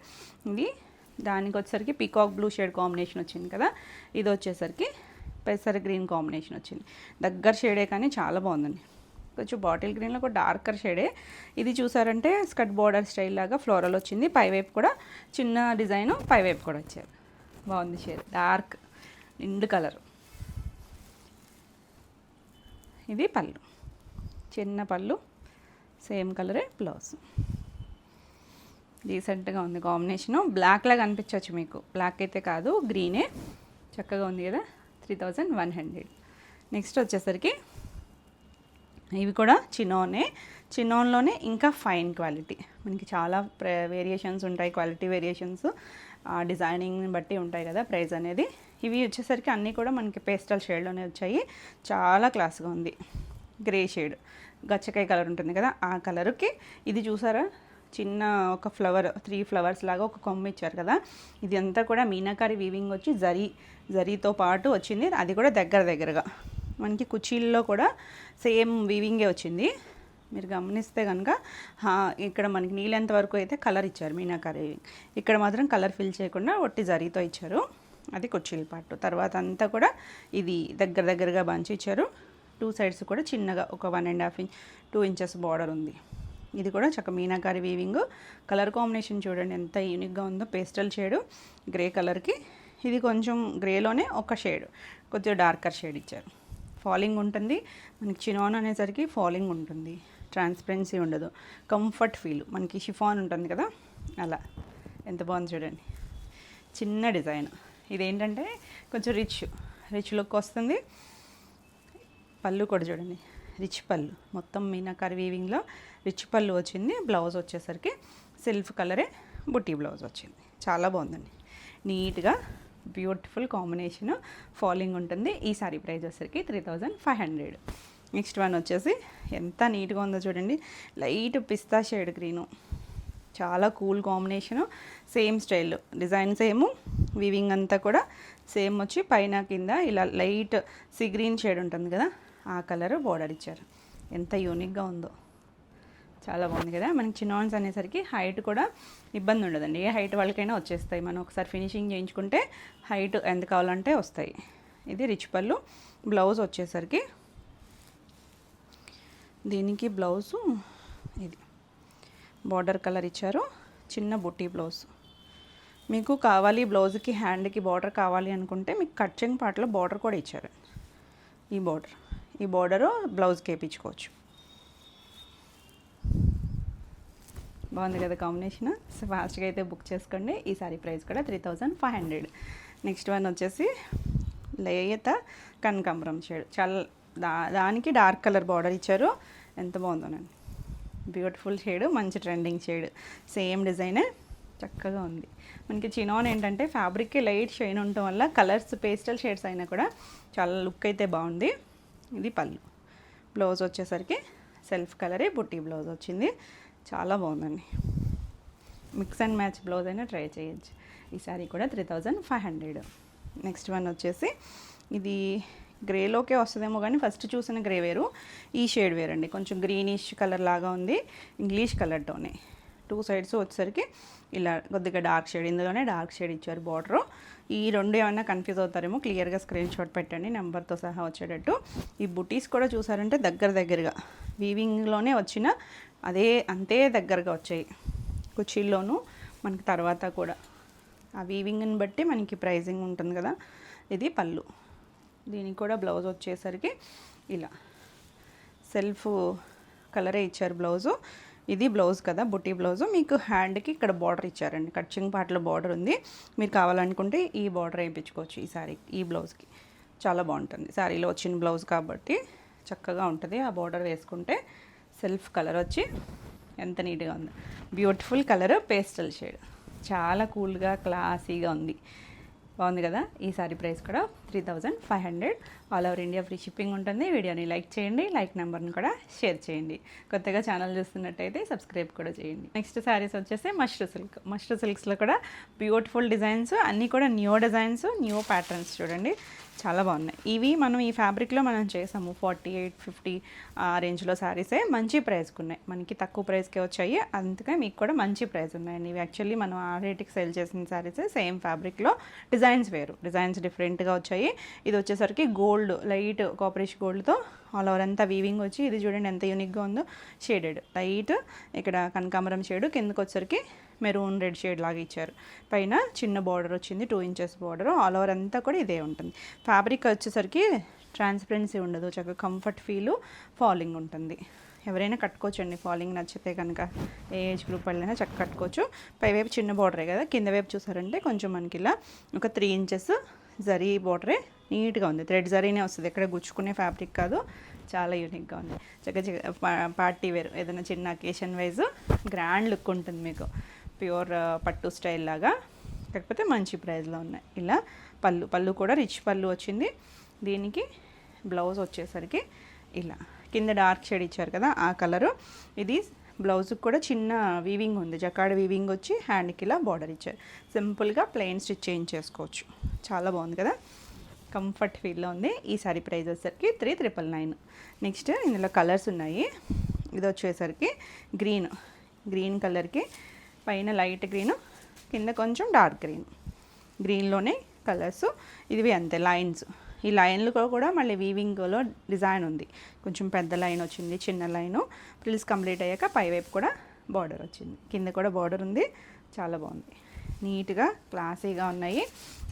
ఇది దానికి వచ్చేసరికి పీకాక్ బ్లూ షేడ్ కాంబినేషన్ వచ్చింది కదా. ఇది వచ్చేసరికి పెసర్ గ్రీన్ కాంబినేషన్ వచ్చింది. దగ్గర షేడే కానీ చాలా బాగుందండి. కొంచెం బాటిల్ గ్రీన్లో కూడా డార్కర్ షేడే. ఇది చూసారంటే స్కర్ట్ బార్డర్ స్టైల్ లాగా ఫ్లోరల్ వచ్చింది. పైవైపు కూడా చిన్న డిజైను, పైవైపు కూడా వచ్చారు. బాగుంది షేడ్, డార్క్ నిండు కలర్. ఇది పళ్ళు, చిన్న పళ్ళు, సేమ్ కలరే బ్లౌజ్. డీసెంట్గా ఉంది కాంబినేషను. బ్లాక్ లాగా అనిపించవచ్చు మీకు, బ్లాక్ అయితే కాదు, గ్రీనే. చక్కగా ఉంది కదా. 3100. నెక్స్ట్ వచ్చేసరికి ఇవి కూడా చినోనే, చిన్నోన్లోనే ఇంకా ఫైన్ క్వాలిటీ, మనకి చాలా వేరియేషన్స్ ఉంటాయి, క్వాలిటీ వేరియేషన్స్ డిజైనింగ్ బట్టి ఉంటాయి కదా ప్రైస్ అనేది. ఇవి వచ్చేసరికి అన్నీ కూడా మనకి పేస్టల్ షేడ్లోనే వచ్చాయి. చాలా క్లాస్గా ఉంది. గ్రే షేడ్ గచ్చకాయ కలర్ ఉంటుంది కదా ఆ కలర్కి ఇది చూసారా, చిన్న ఒక ఫ్లవర్ 3 ఫ్లవర్స్ లాగా ఒక కొమ్మ ఇచ్చారు కదా. ఇది అంతా కూడా మీనాకారి వీవింగ్ వచ్చి జరీతో పాటు వచ్చింది. అది కూడా దగ్గరగా మనకి కుచీల్లో కూడా సేమ్ వీవింగే వచ్చింది. మీరు గమనిస్తే కనుక ఇక్కడ మనకి నీళ్ళంత వరకు అయితే కలర్ ఇచ్చారు మీనాకారి వీవింగ్. ఇక్కడ మాత్రం కలర్ ఫిల్ చేయకుండా ఒట్టి జరీతో ఇచ్చారు. అది కుర్చీల పాటు. తర్వాత అంతా కూడా ఇది దగ్గరగా బంచి ఇచ్చారు. 2 సైడ్స్ కూడా చిన్నగా ఒక 1.5 ఇంచ్ 2 ఇంచెస్ బార్డర్ ఉంది. ఇది కూడా చక్క మీనాకారి వీవింగ్. కలర్ కాంబినేషన్ చూడండి ఎంత యూనిక్గా ఉందో, పేస్టల్ షేడు గ్రే కలర్కి. ఇది కొంచెం గ్రేలోనే ఒక షేడ్ కొంచెం డార్కర్ షేడ్ ఇచ్చారు. ఫాలింగ్ ఉంటుంది మనకి, చినాన్ అనేసరికి ఫాలింగ్ ఉంటుంది, ట్రాన్స్పరెన్సీ ఉండదు, కంఫర్ట్ ఫీల్. మనకి షిఫాన్ ఉంటుంది కదా అలా. ఎంత బాగుంది చూడండి, చిన్న డిజైన్. ఇదేంటంటే కొంచెం రిచ్ లుక్ వస్తుంది. పళ్ళు కూడా చూడండి, రిచ్ పళ్ళు, మొత్తం మీనాకారి వీవింగ్లో రిచ్ పళ్ళు వచ్చింది. బ్లౌజ్ వచ్చేసరికి సెల్ఫ్ కలరే బుట్టి బ్లౌజ్ వచ్చింది. చాలా బాగుందండి, నీట్గా బ్యూటిఫుల్ కాంబినేషన్, ఫాలింగ్ ఉంటుంది. ఈ సారీ ప్రైస్ వచ్చేసరికి 3500. నెక్స్ట్ వన్ వచ్చేసి ఎంత నీట్గా ఉందో చూడండి, లైట్ పిస్తా షేడ్ గ్రీను, చాలా cool combination. Same style design same, weaving అంతా కూడా సేమ్ వచ్చి పైన కింద ఇలా లైట్ సీ గ్రీన్ షేడ్ ఉంటుంది కదా ఆ కలర్ బోర్డర్ ఇచ్చారు. ఎంత యూనిక్గా ఉందో, చాలా బాగుంది కదా. మనకి చినాన్స్ అనేసరికి హైట్ కూడా ఇబ్బంది ఉండదండి, ఏ హైట్ వాళ్ళకైనా వచ్చేస్తాయి. మనం ఒకసారి ఫినిషింగ్ చేయించుకుంటే హైట్ ఎంత కావాలంటే వస్తాయి. ఇది రిచ్ పళ్ళు. బ్లౌజ్ వచ్చేసరికి దీనికి బ్లౌజు ఇది బార్డర్ కలర్ ఇచ్చారు, చిన్న బుట్టి బ్లౌజ్. మీకు కావాలి బ్లౌజ్కి హ్యాండ్కి బార్డర్ కావాలి అనుకుంటే మీకు కట్చింగ్ పార్ట్లో బార్డర్ కూడా ఇచ్చారు. ఈ బార్డరు బ్లౌజ్కి వేయించుకోవచ్చు. బాగుంది కదా కాంబినేషన్. సో ఫాస్ట్గా అయితే బుక్ చేసుకోండి. ఈ సారీ ప్రైస్ కూడా 3500. నెక్స్ట్ వన్ వచ్చేసి లేత కనకాంబరం షేడ్, చాలా దానికి డార్క్ కలర్ బార్డర్ ఇచ్చారు. ఎంత బాగుందోనండి, బ్యూటిఫుల్ షేడ్, మంచి ట్రెండింగ్ షేడ్, సేమ్ డిజైనే చక్కగా ఉంది. మనకి చినాన్ ఏంటంటే ఫ్యాబ్రిక్కి లైట్ షైన్ ఉండటం వల్ల కలర్స్ పేస్టల్ షేడ్స్ అయినా కూడా చాలా లుక్ అయితే బాగుంది. ఇది పళ్ళు. బ్లౌజ్ వచ్చేసరికి సెల్ఫ్ కలరే బుట్టి బ్లౌజ్ వచ్చింది. చాలా బాగుందండి, మిక్స్ అండ్ మ్యాచ్ బ్లౌజ్ అయినా ట్రై చేయొచ్చు. ఈ సారీ కూడా 3500. నెక్స్ట్ వన్ వచ్చేసి ఇది గ్రేలోకే వస్తుందేమో కానీ ఫస్ట్ చూసిన గ్రే వేరు, ఈ షేడ్ వేరండి. కొంచెం గ్రీనిష్ కలర్ లాగా ఉంది, ఇంగ్లీష్ కలర్తోనే. 2 సైడ్స్ వచ్చేసరికి ఇలా కొద్దిగా డార్క్ షేడ్, ఇందులోనే డార్క్ షేడ్ ఇచ్చారు బార్డరు. ఈ రెండు ఏమైనా కన్ఫ్యూజ్ అవుతారేమో, క్లియర్గా స్క్రీన్ షాట్ పెట్టండి నెంబర్తో సహా వచ్చేటట్టు. ఈ బుటీస్ కూడా చూసారంటే దగ్గరగా వీవింగ్లోనే వచ్చిన అంతే దగ్గరగా వచ్చాయి కుర్చీల్లోనూ. మనకి తర్వాత కూడా ఆ వీవింగ్ని బట్టి మనకి ప్రైజింగ్ ఉంటుంది కదా. ఇది పళ్ళు. దీనికి కూడా బ్లౌజ్ వచ్చేసరికి ఇలా సెల్ఫ్ కలరే ఇచ్చారు బ్లౌజు. ఇది బ్లౌజ్ కదా, బుట్టి బ్లౌజు. మీకు హ్యాండ్కి ఇక్కడ బార్డర్ ఇచ్చారండి, కట్చింగ్ పార్ట్లో బార్డర్ ఉంది. మీరు కావాలనుకుంటే ఈ బార్డర్ వేయించుకోవచ్చు ఈ సారీ, ఈ బ్లౌజ్కి చాలా బాగుంటుంది. సారీలో వచ్చిన బ్లౌజ్ కాబట్టి చక్కగా ఉంటుంది. ఆ బార్డర్ వేసుకుంటే సెల్ఫ్ కలర్ వచ్చి ఎంత నీట్గా ఉంది, బ్యూటిఫుల్ కలర్, పేస్టల్ షేడ్, చాలా కూల్గా క్లాసీగా ఉంది. బాగుంది కదా. ఈ సారీ ప్రైస్ కూడా 3500. All over India free shipping ఉంటుంది. వీడియోని లైక్ చేయండి, లైక్ నెంబర్ని కూడా షేర్ చేయండి. కొత్తగా ఛానల్ చూస్తున్నట్టయితే సబ్స్క్రైబ్ కూడా చేయండి. నెక్స్ట్ శారీస్ వచ్చేసి మష్రూ సిల్క్స్లో కూడా బ్యూటిఫుల్ డిజైన్స్, అన్నీ కూడా న్యూ డిజైన్స్, న్యూ ప్యాటర్న్స్ చూడండి, చాలా బాగున్నాయి. ఇవి మనం ఈ ఫ్యాబ్రిక్లో మనం చేసాము 48-50 ఆ రేంజ్లో శారీసే మంచి ప్రైస్కి ఉన్నాయి, మనకి తక్కువ ప్రైస్కే వచ్చాయి. అందుకే మీకు కూడా మంచి ప్రైస్ ఉన్నాయండి. ఇవి యాక్చువల్లీ మనం ఆ రేట్కి సేల్ చేసిన శారీసే, సేమ్ ఫ్యాబ్రిక్లో డిజైన్స్ వేరు, డిజైన్స్ డిఫరెంట్గా వచ్చాయి. ఇది వచ్చేసరికి గోల్డ్, లైట్ కాపరిష్ గోల్డ్తో ఆల్ ఓవర్ అంతా వీవింగ్ వచ్చి, ఇది చూడండి ఎంత యూనిక్గా ఉందో, షేడెడ్ లైట్, ఇక్కడ కనకాంబరం షేడు, కిందకి వచ్చేసరికి మెరూన్ రెడ్ షేడ్ లాగా ఇచ్చారు. పైన చిన్న బార్డర్ వచ్చింది, 2 ఇంచెస్ బార్డర్. ఆల్ ఓవర్ అంతా కూడా ఇదే ఉంటుంది. ఫ్యాబ్రిక్ వచ్చేసరికి ట్రాన్స్పరెన్సీ ఉండదు, చక్కగా కంఫర్ట్ ఫీలు, ఫాలింగ్ ఉంటుంది. ఎవరైనా కట్టుకోవచ్చండి, ఫాలింగ్ నచ్చితే కనుక ఏ ఏజ్ గ్రూప్ వాళ్ళైనా చక్కగా కట్టుకోవచ్చు. పైవైపు చిన్న బార్డరే కదా, కింద వైపు చూసారంటే కొంచెం మనకి ఇలా ఒక 3 ఇంచెస్ జరీ బార్డరే నీట్గా ఉంది. థ్రెడ్ జరీనే వస్తుంది, ఎక్కడ గుచ్చుకునే ఫ్యాబ్రిక్ కాదు, చాలా యూనిక్గా ఉంది. చక్కగా పార్టీ వేర్ ఏదైనా చిన్న అకేషన్ వైజ్ గ్రాండ్ లుక్ ఉంటుంది మీకు. ప్యూర్ పట్టు స్టైల్ లాగా, కాకపోతే మంచి ప్రైస్లో ఉన్నాయి. ఇలా పళ్ళు కూడా రిచ్ పళ్ళు వచ్చింది. దీనికి బ్లౌజ్ వచ్చేసరికి ఇలా కింద డార్క్ షేడ్ ఇచ్చారు కదా ఆ కలరు. ఇది బ్లౌజ్కి కూడా చిన్న వీవింగ్ ఉంది, జకాడ్ వీవింగ్ వచ్చి హ్యాండ్కి ఇలా బార్డర్ ఇచ్చారు. సింపుల్గా ప్లెయిన్ స్టిచ్ చేయించేసుకోవచ్చు. చాలా బాగుంది కదా, కంఫర్ట్ ఫీల్లో ఉంది. ఈ సారీ ప్రైస్ వచ్చేసరికి 3,999. నెక్స్ట్ ఇందులో కలర్స్ ఉన్నాయి. ఇది వచ్చేసరికి గ్రీన్ కలర్కి పైన లైట్ గ్రీను, కింద కొంచెం డార్క్ గ్రీన్లోనే కలర్స్. ఇవి అంతే లైన్స్. ఈ లైన్లు కూడా మళ్ళీ వీవింగ్లో డిజైన్ ఉంది. కొంచెం పెద్ద లైన్ వచ్చింది, చిన్న లైను. ఫ్రిల్స్ కంప్లీట్ అయ్యాక పైవైపు కూడా బార్డర్ వచ్చింది, కింద కూడా బార్డర్ ఉంది. చాలా బాగుంది, నీట్గా క్లాసీగా ఉన్నాయి.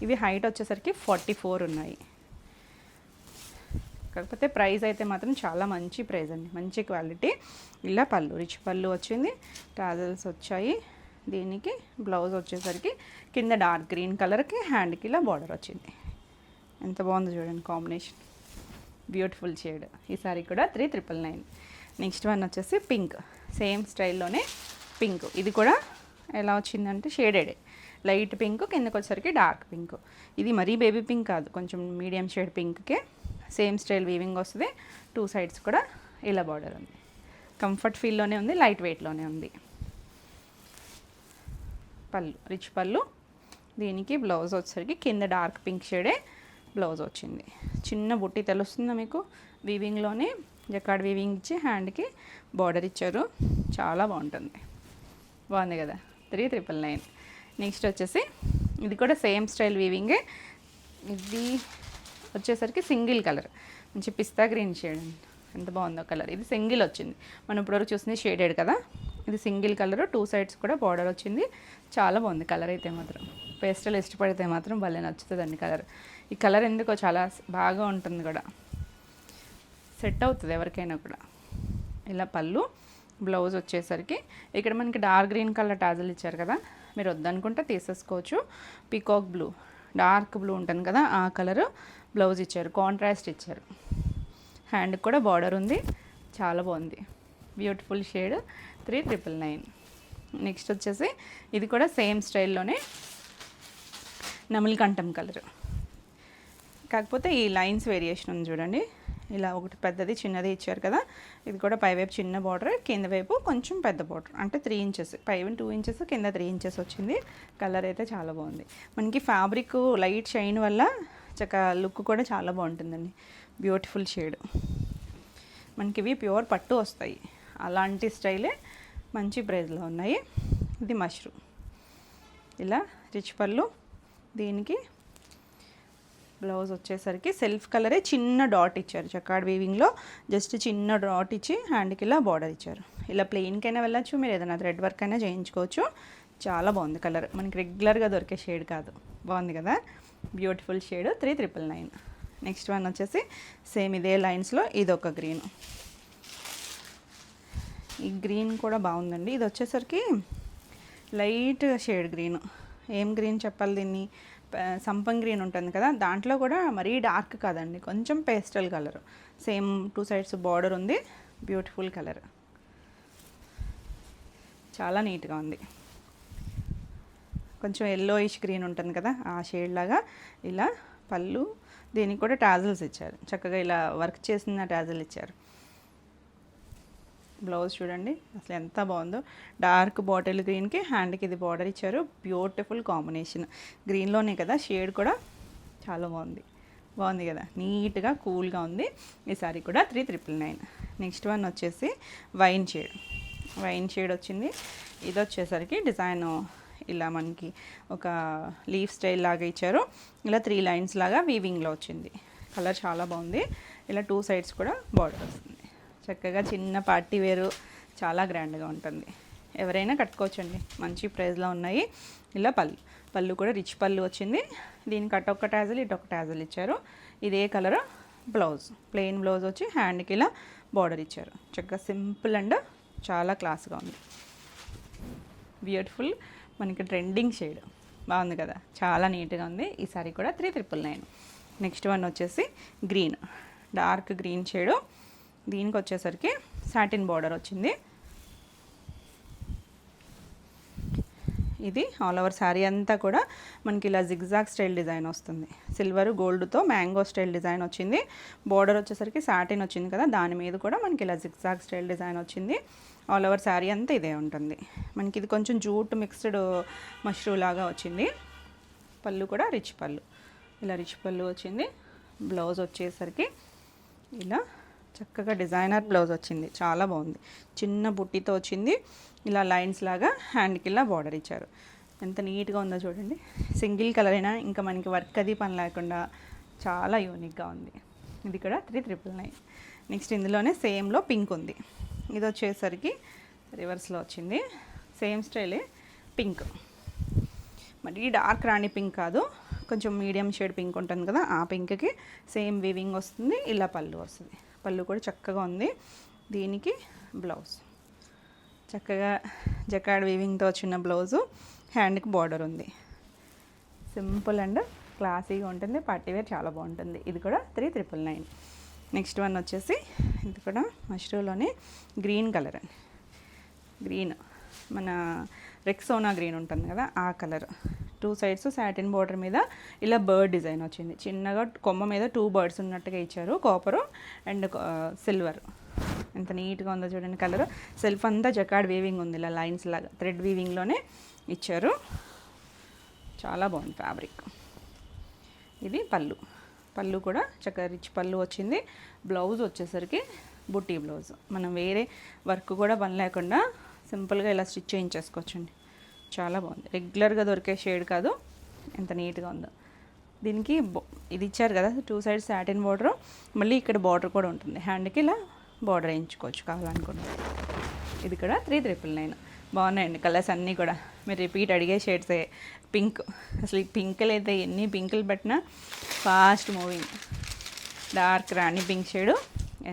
ఇవి హైట్ వచ్చేసరికి 44 ఉన్నాయి. కాకపోతే ప్రైస్ అయితే మాత్రం చాలా మంచి ప్రైస్ అండి, మంచి క్వాలిటీ. ఇలా పళ్ళు రిచ్ పళ్ళు వచ్చింది, టాజల్స్ వచ్చాయి. దీనికి బ్లౌజ్ వచ్చేసరికి కింద డార్క్ గ్రీన్ కలర్కి హ్యాండ్కి ఇలా బార్డర్ వచ్చింది. ఎంత బాగుందో చూడండి కాంబినేషన్, బ్యూటిఫుల్ షేడ్. ఈ సారీ కూడా 3,999. నెక్స్ట్ వన్ వచ్చేసి పింక్, సేమ్ స్టైల్లోనే పింక్. ఇది కూడా ఎలా వచ్చిందంటే షేడెడ్ లైట్ పింక్, కిందకి వచ్చేసరికి డార్క్ పింక్. ఇది మరీ బేబీ పింక్ కాదు, కొంచెం మీడియం షేడ్ పింక్కే సేమ్ స్టైల్ వీవింగ్ వస్తుంది. 2 సైడ్స్ కూడా ఇలా బార్డర్ ఉంది. కంఫర్ట్ ఫీల్లోనే ఉంది, లైట్ వెయిట్లోనే ఉంది. పళ్ళు రిచ్ పళ్ళు. దీనికి బ్లౌజ్ వచ్చేసరికి కింద డార్క్ పింక్ షేడే బ్లౌజ్ వచ్చింది. చిన్న బుట్టి తెలుస్తుందా మీకు, వీవింగ్లోనే జకాడ్ వీవింగ్ ఇచ్చి హ్యాండ్కి బార్డర్ ఇచ్చారు. చాలా బాగుంటుంది, బాగుంది కదా. 3,999. నెక్స్ట్ వచ్చేసి ఇది కూడా సేమ్ స్టైల్ వీవింగే. ఇది వచ్చేసరికి సింగిల్ కలర్, మంచి పిస్తా గ్రీన్ షేడ్. ఎంత బాగుందో కలర్. ఇది సింగిల్ వచ్చింది, మనం ఇప్పటివరకు చూసింది షేడెడ్ కదా. ఇది సింగిల్ కలర్, 2 సైడ్స్ కూడా బార్డర్ వచ్చింది. చాలా బాగుంది కలర్ అయితే మాత్రం. పేస్టల్ ఇష్టపడితే మాత్రం భలే నచ్చుతుందండి కలర్. ఈ కలర్ ఎందుకో చాలా బాగా ఉంటుంది కూడా, సెట్ అవుతుంది ఎవరికైనా కూడా. ఇలా పళ్ళు. బ్లౌజ్ వచ్చేసరికి ఇక్కడ మనకి డార్క్ గ్రీన్ కలర్ టాజల్ ఇచ్చారు కదా, మీరు వద్దనుకుంటే తీసేసుకోవచ్చు. పీకాక్ బ్లూ, డార్క్ బ్లూ ఉంటుంది కదా ఆ కలరు బ్లౌజ్ ఇచ్చారు, కాంట్రాస్ట్ ఇచ్చారు. హ్యాండ్కి కూడా బార్డర్ ఉంది. చాలా బాగుంది, బ్యూటిఫుల్ షేడ్. 3,999. నెక్స్ట్ వచ్చేసి ఇది కూడా సేమ్ స్టైల్లోనే నెమలికంఠం కలర్, కాకపోతే ఈ లైన్స్ వేరియేషన్ ఉంది చూడండి. ఇలా ఒకటి పెద్దది చిన్నది ఇచ్చారు కదా. ఇది కూడా పైవైపు చిన్న బార్డర్, కింద వైపు కొంచెం పెద్ద బార్డర్, అంటే 3 ఇంచెస్, పైన 2 ఇంచెస్, కింద 3 ఇంచెస్ వచ్చింది. కలర్ అయితే చాలా బాగుంది. మనకి ఫ్యాబ్రిక్ లైట్ షైన్ వల్ల లుక్ కూడా చాలా బాగుంటుందండి. Beautiful shade. మనకి ఇవి ప్యూర్ పట్టు వస్తాయి, అలాంటి స్టైలే మంచి ప్రైస్లో ఉన్నాయి. ఇది మష్రూమ్. ఇలా రిచ్ పళ్ళు. దీనికి బ్లౌజ్ వచ్చేసరికి సెల్ఫ్ కలరే చిన్న డాట్ ఇచ్చారు, జకాడ్ వీవింగ్లో జస్ట్ చిన్న డాట్ ఇచ్చి హ్యాండ్కి ఇలా బార్డర్ ఇచ్చారు. ఇలా ప్లెయిన్కైనా వెళ్ళచ్చు, మీరు ఏదైనా థ్రెడ్ వర్క్ అయినా చేయించుకోవచ్చు. చాలా బాగుంది కలర్, మనకి రెగ్యులర్గా దొరికే షేడ్ కాదు. బాగుంది కదా, బ్యూటిఫుల్ షేడ్. 3,999. నెక్స్ట్ వన్ వచ్చేసి సేమ్ ఇదే లైన్స్లో ఇదొక గ్రీన్. ఈ గ్రీన్ కూడా బాగుందండి. ఇది వచ్చేసరికి లైట్ షేడ్ గ్రీన్. ఏం గ్రీన్ చెప్పాలి దీన్ని, సంపం గ్రీన్ ఉంటుంది కదా, దాంట్లో కూడా మరీ డార్క్ కాదండి, కొంచెం pastel colour. Same 2 sides border ఉంది. బ్యూటిఫుల్ కలర్, చాలా నీట్గా ఉంది. కొంచెం ఎల్లోయిష్ గ్రీన్ ఉంటుంది కదా ఆ షేడ్ లాగా. ఇలా పళ్ళు. దీనికి కూడా టాజల్స్ ఇచ్చారు, చక్కగా ఇలా వర్క్ చేసిన టాజల్ ఇచ్చారు. బ్లౌజ్ చూడండి అసలు ఎంత బాగుందో, డార్క్ బాటిల్ గ్రీన్కి హ్యాండ్కి ఇది బార్డర్ ఇచ్చారు. బ్యూటిఫుల్ కాంబినేషన్, గ్రీన్లోనే కదా షేడ్ కూడా చాలా బాగుంది. బాగుంది కదా, నీట్గా కూల్గా ఉంది. ఈ సారీ కూడా 3,999. నెక్స్ట్ వన్ వచ్చేసి వైన్ షేడ్ వచ్చింది. ఇది వచ్చేసరికి డిజైన్ ఇలా మనకి ఒక లీఫ్ స్టైల్ లాగా ఇచ్చారు. ఇలా 3 లైన్స్ లాగా వీవింగ్లో వచ్చింది. కలర్ చాలా బాగుంది. ఇలా 2 సైడ్స్ కూడా బార్డర్ వస్తుంది. చక్కగా చిన్న పార్టీ వేరు, చాలా గ్రాండ్గా ఉంటుంది. ఎవరైనా కట్టుకోవచ్చండి, మంచి ప్రైస్లో ఉన్నాయి. ఇలా పళ్ళు కూడా రిచ్ పళ్ళు వచ్చింది. దీనికి అటొక్క టాజల్ ఇటొక టాజల్ ఇచ్చారు. ఇదే కలర్ బ్లౌజ్, ప్లెయిన్ బ్లౌజ్ వచ్చి హ్యాండ్కి ఇలా బార్డర్ ఇచ్చారు. చక్కగా సింపుల్ అండ్ చాలా క్లాస్గా ఉంది. బ్యూటిఫుల్, మనకి ట్రెండింగ్ షేడ్. బాగుంది కదా, చాలా నీట్గా ఉంది. ఈ సారీ కూడా 3,999. నెక్స్ట్ వన్ వచ్చేసి గ్రీన్, డార్క్ గ్రీన్ షేడు. దీనికి వచ్చేసరికి సాటిన్ బార్డర్ వచ్చింది. ఇది ఆల్ ఓవర్ శారీ అంతా కూడా మనకి ఇలా జిగ్జాగ్ స్టైల్ డిజైన్ వస్తుంది. సిల్వర్ గోల్డ్తో మ్యాంగో స్టైల్ డిజైన్ వచ్చింది. బార్డర్ వచ్చేసరికి సాటిన్ వచ్చింది కదా, దాని మీద కూడా మనకి ఇలా జిగ్జాగ్ స్టైల్ డిజైన్ వచ్చింది. ఆల్ ఓవర్ శారీ అంతా ఇదే ఉంటుంది. మనకి ఇది కొంచెం జూట్ మిక్స్డ్ మష్రూ లాగా వచ్చింది. పళ్ళు కూడా రిచ్ పళ్ళు, ఇలా రిచ్ పళ్ళు వచ్చింది. బ్లౌజ్ వచ్చేసరికి ఇలా చక్కగా డిజైనర్ బ్లౌజ్ వచ్చింది, చాలా బాగుంది. చిన్న బుట్టితో వచ్చింది. ఇలా లైన్స్ లాగా హ్యాండ్కి ఇలా బార్డర్ ఇచ్చారు. ఎంత నీట్గా ఉందో చూడండి. సింగిల్ కలర్ అయినా ఇంకా మనకి వర్క్ అది పని లేకుండా చాలా యూనిక్గా ఉంది. ఇది కూడా 3999. నెక్స్ట్ ఇందులోనే సేమ్లో పింక్ ఉంది. ఇది వచ్చేసరికి రివర్స్లో వచ్చింది. సేమ్ స్టైలే పింక్, మరి డార్క్ రాణి పింక్ కాదు, కొంచెం మీడియం షేడ్ పింక్ ఉంటుంది కదా, ఆ పింక్కి సేమ్ వీవింగ్ వస్తుంది. ఇలా పళ్ళు వస్తుంది. పళ్ళు కూడా చక్కగా ఉంది. దీనికి బ్లౌజ్ చక్కగా జకాడ్ వీవింగ్తో వచ్చిన బ్లౌజు, హ్యాండ్కి బార్డర్ ఉంది. సింపుల్ అండ్ క్లాసీగా ఉంటుంది. పార్టీవేర్ చాలా బాగుంటుంది. ఇది కూడా 3999. నెక్స్ట్ వన్ వచ్చేసి ఇది కూడా మష్రూలోనే గ్రీన్ కలర్ అండి. గ్రీన్ మన రెక్సోనా గ్రీన్ ఉంటుంది కదా, ఆ కలర్. 2 సైడ్స్ సాటిన్ బార్డర్ మీద ఇలా బర్డ్ డిజైన్ వచ్చింది. చిన్నగా కొమ్మ మీద 2 బర్డ్స్ ఉన్నట్టుగా ఇచ్చారు. కాపరు అండ్ సిల్వర్. ఎంత నీట్గా ఉందో చూడండి కలర్. సెల్ఫ్ అంతా జకాడ్ వీవింగ్ ఉంది, ఇలా లైన్స్ లాగా థ్రెడ్ వీవింగ్లోనే ఇచ్చారు. చాలా బాగుంది ఫ్యాబ్రిక్. ఇది పళ్ళు. పళ్ళు కూడా చక్కగా రిచ్ పళ్ళు వచ్చింది. బ్లౌజ్ వచ్చేసరికి బుట్టి బ్లౌజ్. మనం వేరే వర్క్ కూడా పని లేకుండా సింపుల్గా ఇలా స్టిచ్ చేయించేసుకోవచ్చండి. చాలా బాగుంది. రెగ్యులర్గా దొరికే షేడ్ కాదు, ఎంత నీట్గా ఉందో. దీనికి ఇది ఇచ్చారు కదా 2 సైడ్స్ సాటిన్ బార్డర్, మళ్ళీ ఇక్కడ బార్డర్ కూడా ఉంటుంది. హ్యాండ్కి ఇలా బార్డర్ వేయించుకోవచ్చు కావాలనుకుంటే. ఇది కూడా 3999. బాగున్నాయండి కలర్స్ అన్నీ కూడా. మీరు రిపీట్ అడిగే షేడ్సే. పింక్, అసలు ఈ పింకులు అయితే ఎన్ని పింకులు పెట్టినా ఫాస్ట్ మూవింగ్. డార్క్ రాణి పింక్ షేడు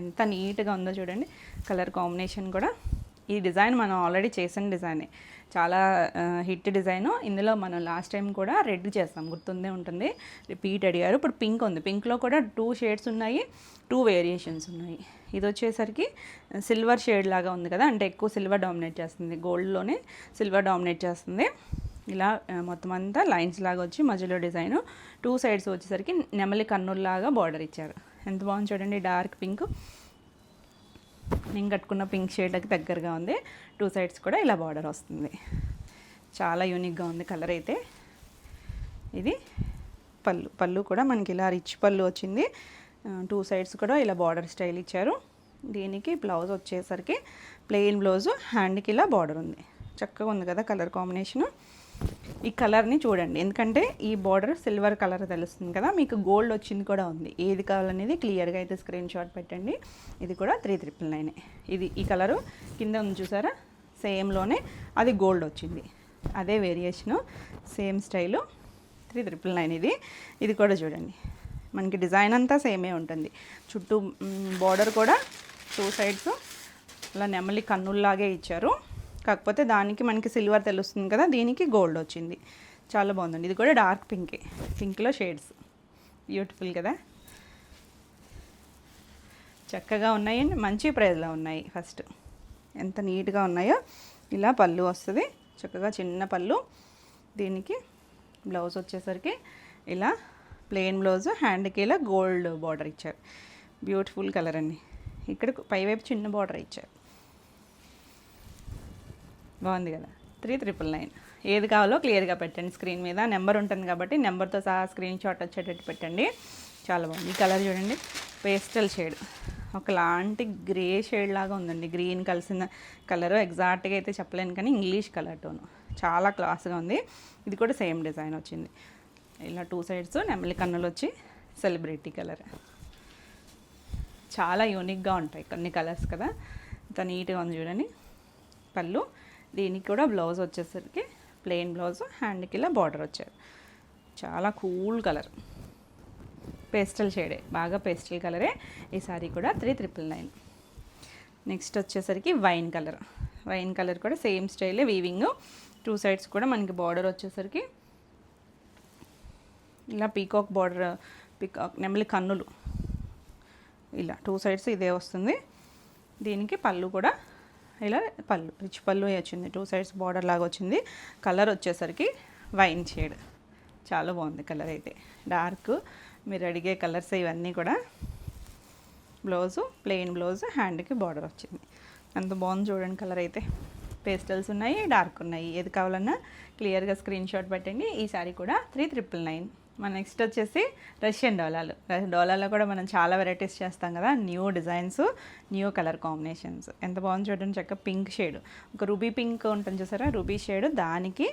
ఎంత నీట్గా ఉందో చూడండి. కలర్ కాంబినేషన్ కూడా. ఈ డిజైన్ మనం ఆల్రెడీ చేసిన డిజైనే, చాలా హిట్ డిజైను. ఇందులో మనం లాస్ట్ టైం కూడా రెడ్ చేస్తాం, గుర్తుందే ఉంటుంది. రిపీట్ అడిగారు. ఇప్పుడు పింక్ ఉంది. పింక్లో కూడా 2 షేడ్స్ ఉన్నాయి, 2 వేరియేషన్స్ ఉన్నాయి. ఇది వచ్చేసరికి సిల్వర్ షేడ్ లాగా ఉంది కదా, అంటే ఎక్కువ సిల్వర్ డామినేట్ చేస్తుంది. గోల్డ్లోనే సిల్వర్ డామినేట్ చేస్తుంది. ఇలా మొత్తం అంతా లైన్స్ లాగా వచ్చి మధ్యలో డిజైను. 2 సైడ్స్ వచ్చేసరికి నెమలి కన్నుల్లాగా బార్డర్ ఇచ్చారు. ఎంత బాగుంది చూడండి. డార్క్ పింక్, నేను కట్టుకున్న పింక్ షేడ్కి దగ్గరగా ఉంది. 2 సైడ్స్ కూడా ఇలా బార్డర్ వస్తుంది. చాలా యూనిక్గా ఉంది కలర్ అయితే. ఇది పళ్ళు. పళ్ళు కూడా మనకి ఇలా రిచ్ పళ్ళు వచ్చింది. 2 సైడ్స్ కూడా ఇలా బార్డర్ స్టైల్ ఇచ్చారు. దీనికి బ్లౌజ్ వచ్చేసరికి ప్లెయిన్ బ్లౌజు, హ్యాండ్కి ఇలా బార్డర్ ఉంది. చక్కగా ఉంది కదా కలర్ కాంబినేషను. ఈ కలర్ని చూడండి, ఎందుకంటే ఈ బార్డర్ సిల్వర్ కలర్ తెలుస్తుంది కదా, మీకు గోల్డ్ వచ్చింది కూడా ఉంది. ఏది కావాలనేది క్లియర్గా అయితే స్క్రీన్ షాట్ పెట్టండి. ఇది కూడా 3999. ఇది ఈ కలరు కింద ఉంది చూసారా, సేమ్లోనే అది గోల్డ్ వచ్చింది. అదే వేరియేషను, సేమ్ స్టైలు. 3999. ఇది కూడా చూడండి, మనకి డిజైన్ అంతా సేమే ఉంటుంది. చుట్టూ బార్డర్ కూడా 2 సైడ్స్ అలా నెమలి కన్నుల్లాగే ఇచ్చారు. కాకపోతే దానికి మనకి సిల్వర్ తెలుస్తుంది కదా, దీనికి గోల్డ్ వచ్చింది. చాలా బాగుందండి. ఇది కూడా డార్క్ పింకే, పింక్లో షేడ్స్. బ్యూటిఫుల్ కదా, చక్కగా ఉన్నాయండి. మంచి ప్రైస్లో ఉన్నాయి. ఫస్ట్ ఎంత నీట్గా ఉన్నాయో. ఇలా పళ్ళు వస్తుంది, చక్కగా చిన్న పళ్ళు. దీనికి బ్లౌజ్ వచ్చేసరికి ఇలా ప్లెయిన్ బ్లౌజ్, హ్యాండ్కి ఇలా గోల్డ్ బార్డర్ ఇచ్చారు. బ్యూటిఫుల్ కలర్ అండి. ఇక్కడ పైవైపు చిన్న బార్డర్ ఇచ్చారు. బాగుంది కదా. 3999. ఏది కావాలో క్లియర్గా పెట్టండి. స్క్రీన్ మీద నెంబర్ ఉంటుంది కాబట్టి నెంబర్తో సహా స్క్రీన్ షాట్ వచ్చేటట్టు పెట్టండి. చాలా బాగుంది. ఈ కలర్ చూడండి, పేస్టల్ షేడ్, ఒకలాంటి గ్రే షేడ్ లాగా ఉందండి. గ్రీన్ కలిసిన కలరు, ఎగ్జాక్ట్గా అయితే చెప్పలేను కానీ ఇంగ్లీష్ కలర్ టోను. చాలా క్లాస్గా ఉంది. ఇది కూడా సేమ్ డిజైన్ వచ్చింది. ఇలా 2 సైడ్స్ నెమలి కన్నులు వచ్చి సెలబ్రిటీ కలర్. చాలా యూనిక్గా ఉంటాయి కొన్ని కలర్స్ కదా. ఇంత నీట్గా ఉంది చూడండి. పళ్ళు. దీనికి కూడా బ్లౌజ్ వచ్చేసరికి ప్లెయిన్ బ్లౌజ్, హ్యాండ్కి ఇలా బార్డర్ వచ్చారు. చాలా కూల్ కలర్, పేస్టల్ షేడే, బాగా పేస్టల్ కలరే. ఈ సారీ కూడా 3999. నెక్స్ట్ వచ్చేసరికి వైన్ కలర్. వైన్ కలర్ కూడా సేమ్ స్టైలే, వీవింగ్. 2 సైడ్స్ కూడా మనకి బార్డర్ వచ్చేసరికి ఇలా పీకాక్ బార్డర్, పీకాక్ నెమలి కన్నులు ఇలా 2 సైడ్స్ ఇదే వస్తుంది. దీనికి పళ్ళు కూడా ఇలా పళ్ళు రిచ్ పళ్ళు వచ్చింది, 2 సైడ్స్ బార్డర్ లాగా వచ్చింది. కలర్ వచ్చేసరికి వైన్ షేడ్, చాలా బాగుంది కలర్ అయితే. డార్క్ మీరు అడిగే కలర్స్ ఇవన్నీ కూడా. బ్లౌజు ప్లెయిన్ బ్లౌజ్, హ్యాండ్కి బార్డర్ వచ్చింది. అంత బాగుంది చూడండి కలర్ అయితే. పేస్టల్స్ ఉన్నాయి, డార్క్ ఉన్నాయి. ఏది కావాలన్నా క్లియర్గా స్క్రీన్ షాట్ పెట్టండి. ఈ సారీ కూడా 3999. మన నెక్స్ట్ వచ్చేసి రష్యన్ డోలాలు. డోలాలో కూడా మనం చాలా వెరైటీస్ చేస్తాం కదా, new designs, new colour combinations. ఎంత బాగుంది చూడండి, చక్కగా పింక్ షేడ్, ఒక రూబీ పింక్ ఉంటుంది చూసారా, రూబీ షేడ్. దానికి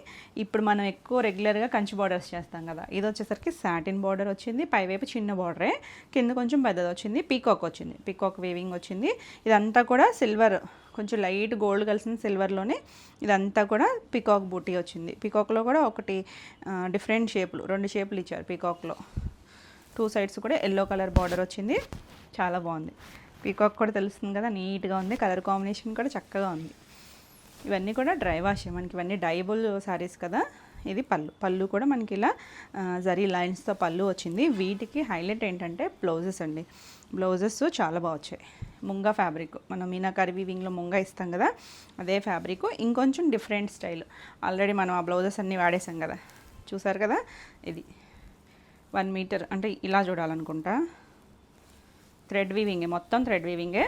ఇప్పుడు మనం ఎక్కువ రెగ్యులర్గా కంచి బార్డర్స్ చేస్తాం కదా, ఇది వచ్చేసరికి సాటిన్ బార్డర్ వచ్చింది. పైవైపు చిన్న బార్డరే, కింద కొంచెం పెద్దది వచ్చింది. పీకాక్ వచ్చింది, పీకాక్ వీవింగ్ వచ్చింది. ఇదంతా కూడా సిల్వర్, కొంచెం లైట్ గోల్డ్ కలిసిన సిల్వర్లోనే ఇదంతా కూడా పీకాక్ బూటీ వచ్చింది. పీకాక్లో కూడా ఒకటి డిఫరెంట్ షేపులు, 2 షేపులు ఇచ్చారు పీకాక్లో. 2 సైడ్స్ కూడా ఎల్లో కలర్ బార్డర్ వచ్చింది, చాలా బాగుంది. పీకాక్ కూడా తెలుస్తుంది కదా, నీట్గా ఉంది. కలర్ కాంబినేషన్ కూడా చక్కగా ఉంది. ఇవన్నీ కూడా డ్రై వాష్, మనకి ఇవన్నీ డైబుల్ శారీస్ కదా. ఇది పళ్ళు, పళ్ళు కూడా మనకి ఇలా జరీ లైన్స్తో పళ్ళు వచ్చింది. వీటికి హైలైట్ ఏంటంటే బ్లౌజెస్ అండి. బ్లౌజెస్ చాలా బాగా వచ్చాయి. ముంగా ఫ్యాబ్రిక్, మనం మీనాకారి వీవింగ్లో ముంగా ఇస్తాం కదా, అదే ఫ్యాబ్రిక్, ఇంకొంచెం డిఫరెంట్ స్టైల్. ఆల్రెడీ మనం ఆ బ్లౌజెస్ అన్నీ వాడేసాం కదా, చూసారు కదా. ఇది 1 మీటర్ అంటే ఇలా చూడాలనుకుంటా. థ్రెడ్ వీవింగే, మొత్తం థ్రెడ్ వీవింగే.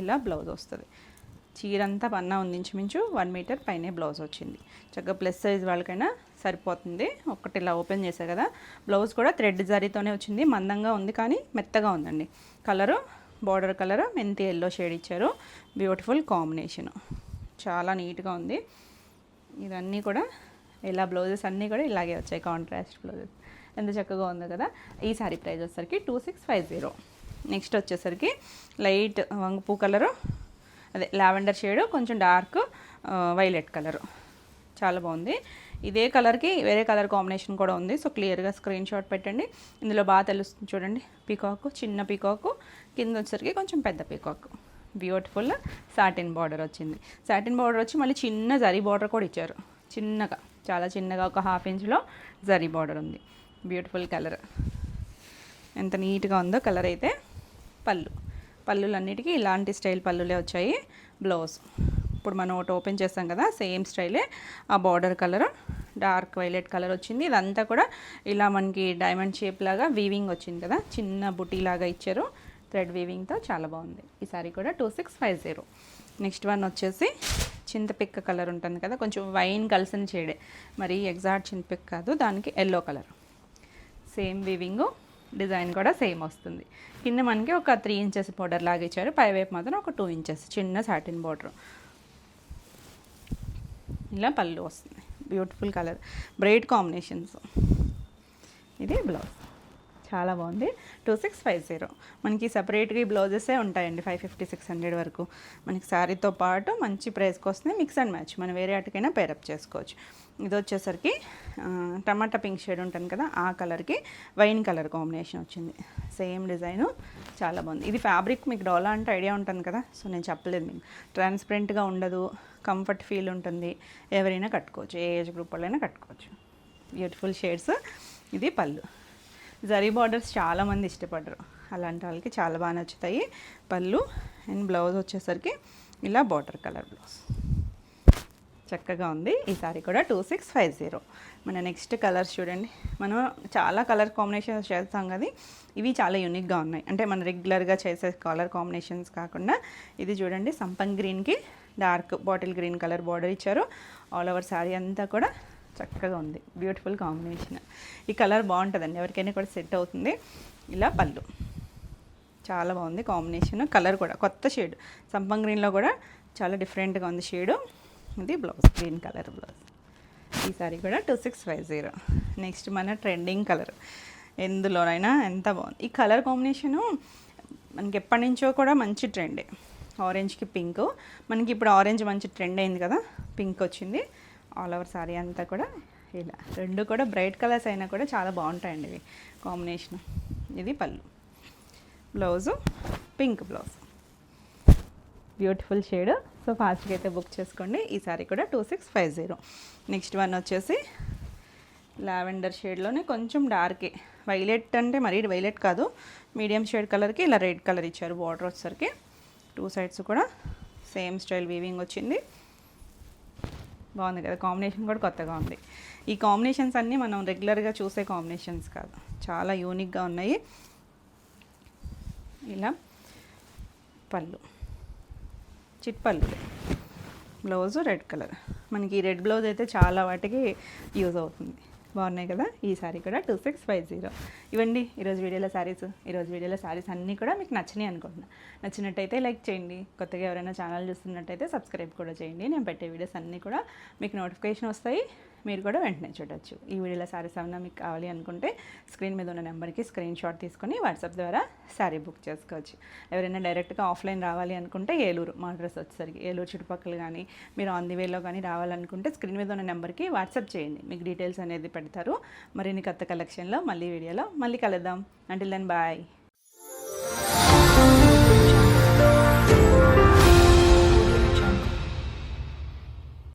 ఇలా బ్లౌజ్ వస్తుంది. చీరంతా పన్నా ఉంది, ఇంచుమించు 1 మీటర్ పైనే బ్లౌజ్ వచ్చింది. చక్కగా ప్లస్ సైజ్ వాళ్ళకైనా సరిపోతుంది. ఒకటి ఇలా ఓపెన్ చేసా కదా. బ్లౌజ్ కూడా థ్రెడ్ జరీతోనే వచ్చింది. మందంగా ఉంది కానీ మెత్తగా ఉందండి. కలరు బార్డర్ కలర్ మెంతి ఎల్లో షేడ్ ఇచ్చారు. బ్యూటిఫుల్ కాంబినేషన్, చాలా నీట్గా ఉంది. ఇవన్నీ కూడా ఇలా బ్లౌజెస్ అన్నీ కూడా ఇలాగే వచ్చాయి, కాంట్రాస్ట్ బ్లౌజెస్. ఎంత చక్కగా ఉంది కదా. ఈ సారీ ప్రైస్ వచ్చేసరికి 2650. నెక్స్ట్ వచ్చేసరికి లైట్ వంగపూ కలరు, అదే లావెండర్ షేడ్, కొంచెం డార్క్ వైలెట్ కలరు, చాలా బాగుంది. ఇదే కలర్కి వేరే కలర్ కాంబినేషన్ కూడా ఉంది. సో క్లియర్గా స్క్రీన్ షాట్ పెట్టండి. ఇందులో బాగా తెలుస్తుంది చూడండి. పీకాకు, చిన్న పీకాకు, కింద వచ్చేసరికి కొంచెం పెద్ద పీకాకు. బ్యూటిఫుల్ సాటిన్ బార్డర్ వచ్చింది. సాటిన్ బార్డర్ వచ్చి మళ్ళీ చిన్న జరీ బార్డర్ కూడా ఇచ్చారు, చిన్నగా, చాలా చిన్నగా, ఒక 1/2 ఇంచ్లో జరీ బార్డర్ ఉంది. బ్యూటిఫుల్ కలర్, ఎంత నీట్గా ఉందో కలర్ అయితే. పళ్ళులన్నిటికీ ఇలాంటి స్టైల్ పళ్ళులే వచ్చాయి. బ్లౌజ్ ఇప్పుడు మనం ఒకటి ఓపెన్ చేస్తాం కదా, సేమ్ స్టైలే. ఆ border colour dark violet colour వచ్చింది. ఇదంతా కూడా ఇలా మనకి డైమండ్ షేప్ లాగా వీవింగ్ వచ్చింది కదా, చిన్న బుటీ లాగా ఇచ్చారు థ్రెడ్ వీవింగ్తో, చాలా బాగుంది. ఈ సారీ కూడా 2650. నెక్స్ట్ వన్ వచ్చేసి చింతపిక్క కలర్ ఉంటుంది కదా, కొంచెం వైన్ కలిసిన షేడే, మరి ఎగ్జాక్ట్ చింతపిక్క కాదు, దానికి yellow colour. Same weaving, design కూడా సేమ్ వస్తుంది. కింద మనకి ఒక 3 ఇంచెస్ బార్డర్ లాగా ఇచ్చారు, పైవైపు మాత్రం ఒక 2 ఇంచెస్ చిన్న సాటిన్ బార్డర్. ఇలా పళ్ళు వస్తుంది. Beautiful colour, bright combinations. ఇది బ్లౌజ్, చాలా బాగుంది. 2650. మనకి సపరేట్గా ఈ బ్లౌజెసే ఉంటాయండి 550-600 వరకు. మనకి శారీతో పాటు మంచి ప్రైస్కి వస్తుంది. మిక్స్ అండ్ మ్యాచ్, మనం వేరే వాటికైనా పేరప్ చేసుకోవచ్చు. ఇది వచ్చేసరికి టమాటా పింక్ షేడ్ ఉంటుంది కదా, ఆ కలర్కి వైన్ కలర్ కాంబినేషన్ వచ్చింది. సేమ్ డిజైను, చాలా బాగుంది. ఇది ఫ్యాబ్రిక్ మీకు డోలా అంటే ఐడియా ఉంటుంది కదా, సో నేను చెప్పలేదు మీకు. ట్రాన్స్పరెంట్గా ఉండదు, కంఫర్ట్ ఫీల్ ఉంటుంది. ఎవరైనా కట్టుకోవచ్చు, ఏ ఏజ్ గ్రూప్ వాళ్ళైనా కట్టుకోవచ్చు. Beautiful shades. ఇది పళ్ళు. జరీ బార్డర్స్ చాలామంది ఇష్టపడరు, అలాంటి వాళ్ళకి చాలా బాగా నచ్చుతాయి. పళ్ళు అండ్ బ్లౌజ్ వచ్చేసరికి ఇలా బార్డర్ కలర్ బ్లౌజ్, చక్కగా ఉంది. ఈ సారీ కూడా 2650. మన నెక్స్ట్ కలర్స్ చూడండి. మనం చాలా కలర్ కాంబినేషన్స్ చేస్తాం కదా, ఇవి చాలా యూనిక్గా ఉన్నాయి. అంటే మనం రెగ్యులర్గా చేసే కలర్ కాంబినేషన్స్ కాకుండా ఇది చూడండి, సంపంగ్ గ్రీన్కి dark bottle green colour border ఇచ్చారు. ఆల్ ఓవర్ సారీ అంతా కూడా చక్కగా ఉంది. Beautiful combination. ఈ కలర్ బాగుంటుందండి, ఎవరికైనా కూడా సెట్ అవుతుంది. ఇలా పళ్ళు, చాలా బాగుంది కాంబినేషన్. కలర్ కూడా కొత్త షేడ్, సంపంగ్ గ్రీన్లో కూడా చాలా డిఫరెంట్గా ఉంది షేడు. ఇది బ్లౌజ్, గ్రీన్ కలర్ బ్లౌజ్. ఈ సారీ కూడా 2650. నెక్స్ట్ మన ట్రెండింగ్ కలర్, ఎందులోనైనా ఎంత బాగుంది. ఈ కలర్ కాంబినేషను మనకి ఎప్పటి నుంచో కూడా మంచి ట్రెండే. ఆరెంజ్కి పింక్, మనకి ఇప్పుడు ఆరెంజ్ మంచి ట్రెండ్ అయింది కదా, పింక్ వచ్చింది. ఆల్ ఓవర్ సారీ అంతా కూడా ఇలా, రెండు కూడా బ్రైట్ కలర్స్ అయినా కూడా చాలా బాగుంటాయండి ఇవి కాంబినేషన్. ఇది పళ్ళు, blouse pink blouse. Beautiful shade. So ఫాస్ట్గా అయితే బుక్ చేసుకోండి. ఈ సారీ కూడా 2650. నెక్స్ట్ వన్ వచ్చేసి లావెండర్ షేడ్లోనే కొంచెం డార్కే, వైలెట్ అంటే మరీ వైలెట్ కాదు, మీడియం షేడ్ కలర్కి ఇలా రెడ్ కలర్ ఇచ్చారు బార్డర్ వచ్చేసరికి. టూ సైడ్స్ కూడా సేమ్ స్టైల్ వీవింగ్ వచ్చింది. బాగుంది కదా, కాంబినేషన్ కూడా కొత్తగా ఉంది. ఈ కాంబినేషన్స్ అన్నీ మనం రెగ్యులర్గా చూసే కాంబినేషన్స్ కాదు, చాలా యూనిక్గా ఉన్నాయి. ఇలా పళ్ళు, చిట్ పళ్ళు, బ్లౌజు రెడ్ కలర్. మనకి ఈ రెడ్ బ్లౌజ్ అయితే చాలా వాటికి యూజ్ అవుతుంది. బాగున్నాయి కదా. ఈ సారీ కూడా 2650. ఇవ్వండి ఈరోజు వీడియోలో శారీస్. ఈరోజు వీడియోలో శారీస్ అన్నీ కూడా మీకు నచ్చినాయి అనుకుంటున్నా. నచ్చినట్టయితే లైక్ చేయండి. కొత్తగా ఎవరైనా ఛానల్ చూస్తున్నట్టయితే సబ్స్క్రైబ్ కూడా చేయండి. నేను పెట్టే వీడియోస్ అన్నీ కూడా మీకు నోటిఫికేషన్ వస్తాయి, మీరు కూడా వెంటనే చూడొచ్చు. ఈ వీడియోలో శారీస్ ఏమైనా మీకు కావాలి అనుకుంటే స్క్రీన్ మీద ఉన్న నెంబర్కి స్క్రీన్ షాట్ తీసుకొని వాట్సాప్ ద్వారా శారీ బుక్ చేసుకోవచ్చు. ఎవరైనా డైరెక్ట్గా ఆఫ్లైన్ రావాలి అనుకుంటే ఏలూరు, మా అడ్రస్ వచ్చేసరికి ఏలూరు చుట్టుపక్కల కానీ మీరు ఆన్ ది వేలో కానీ రావాలనుకుంటే స్క్రీన్ మీద ఉన్న నెంబర్కి వాట్సాప్ చేయండి, మీకు డీటెయిల్స్ అనేది పెడతారు. మరిన్ని కొత్త కలెక్షన్లో మళ్ళీ వీడియోలో మళ్ళీ కలుద్దాం. Until then bye.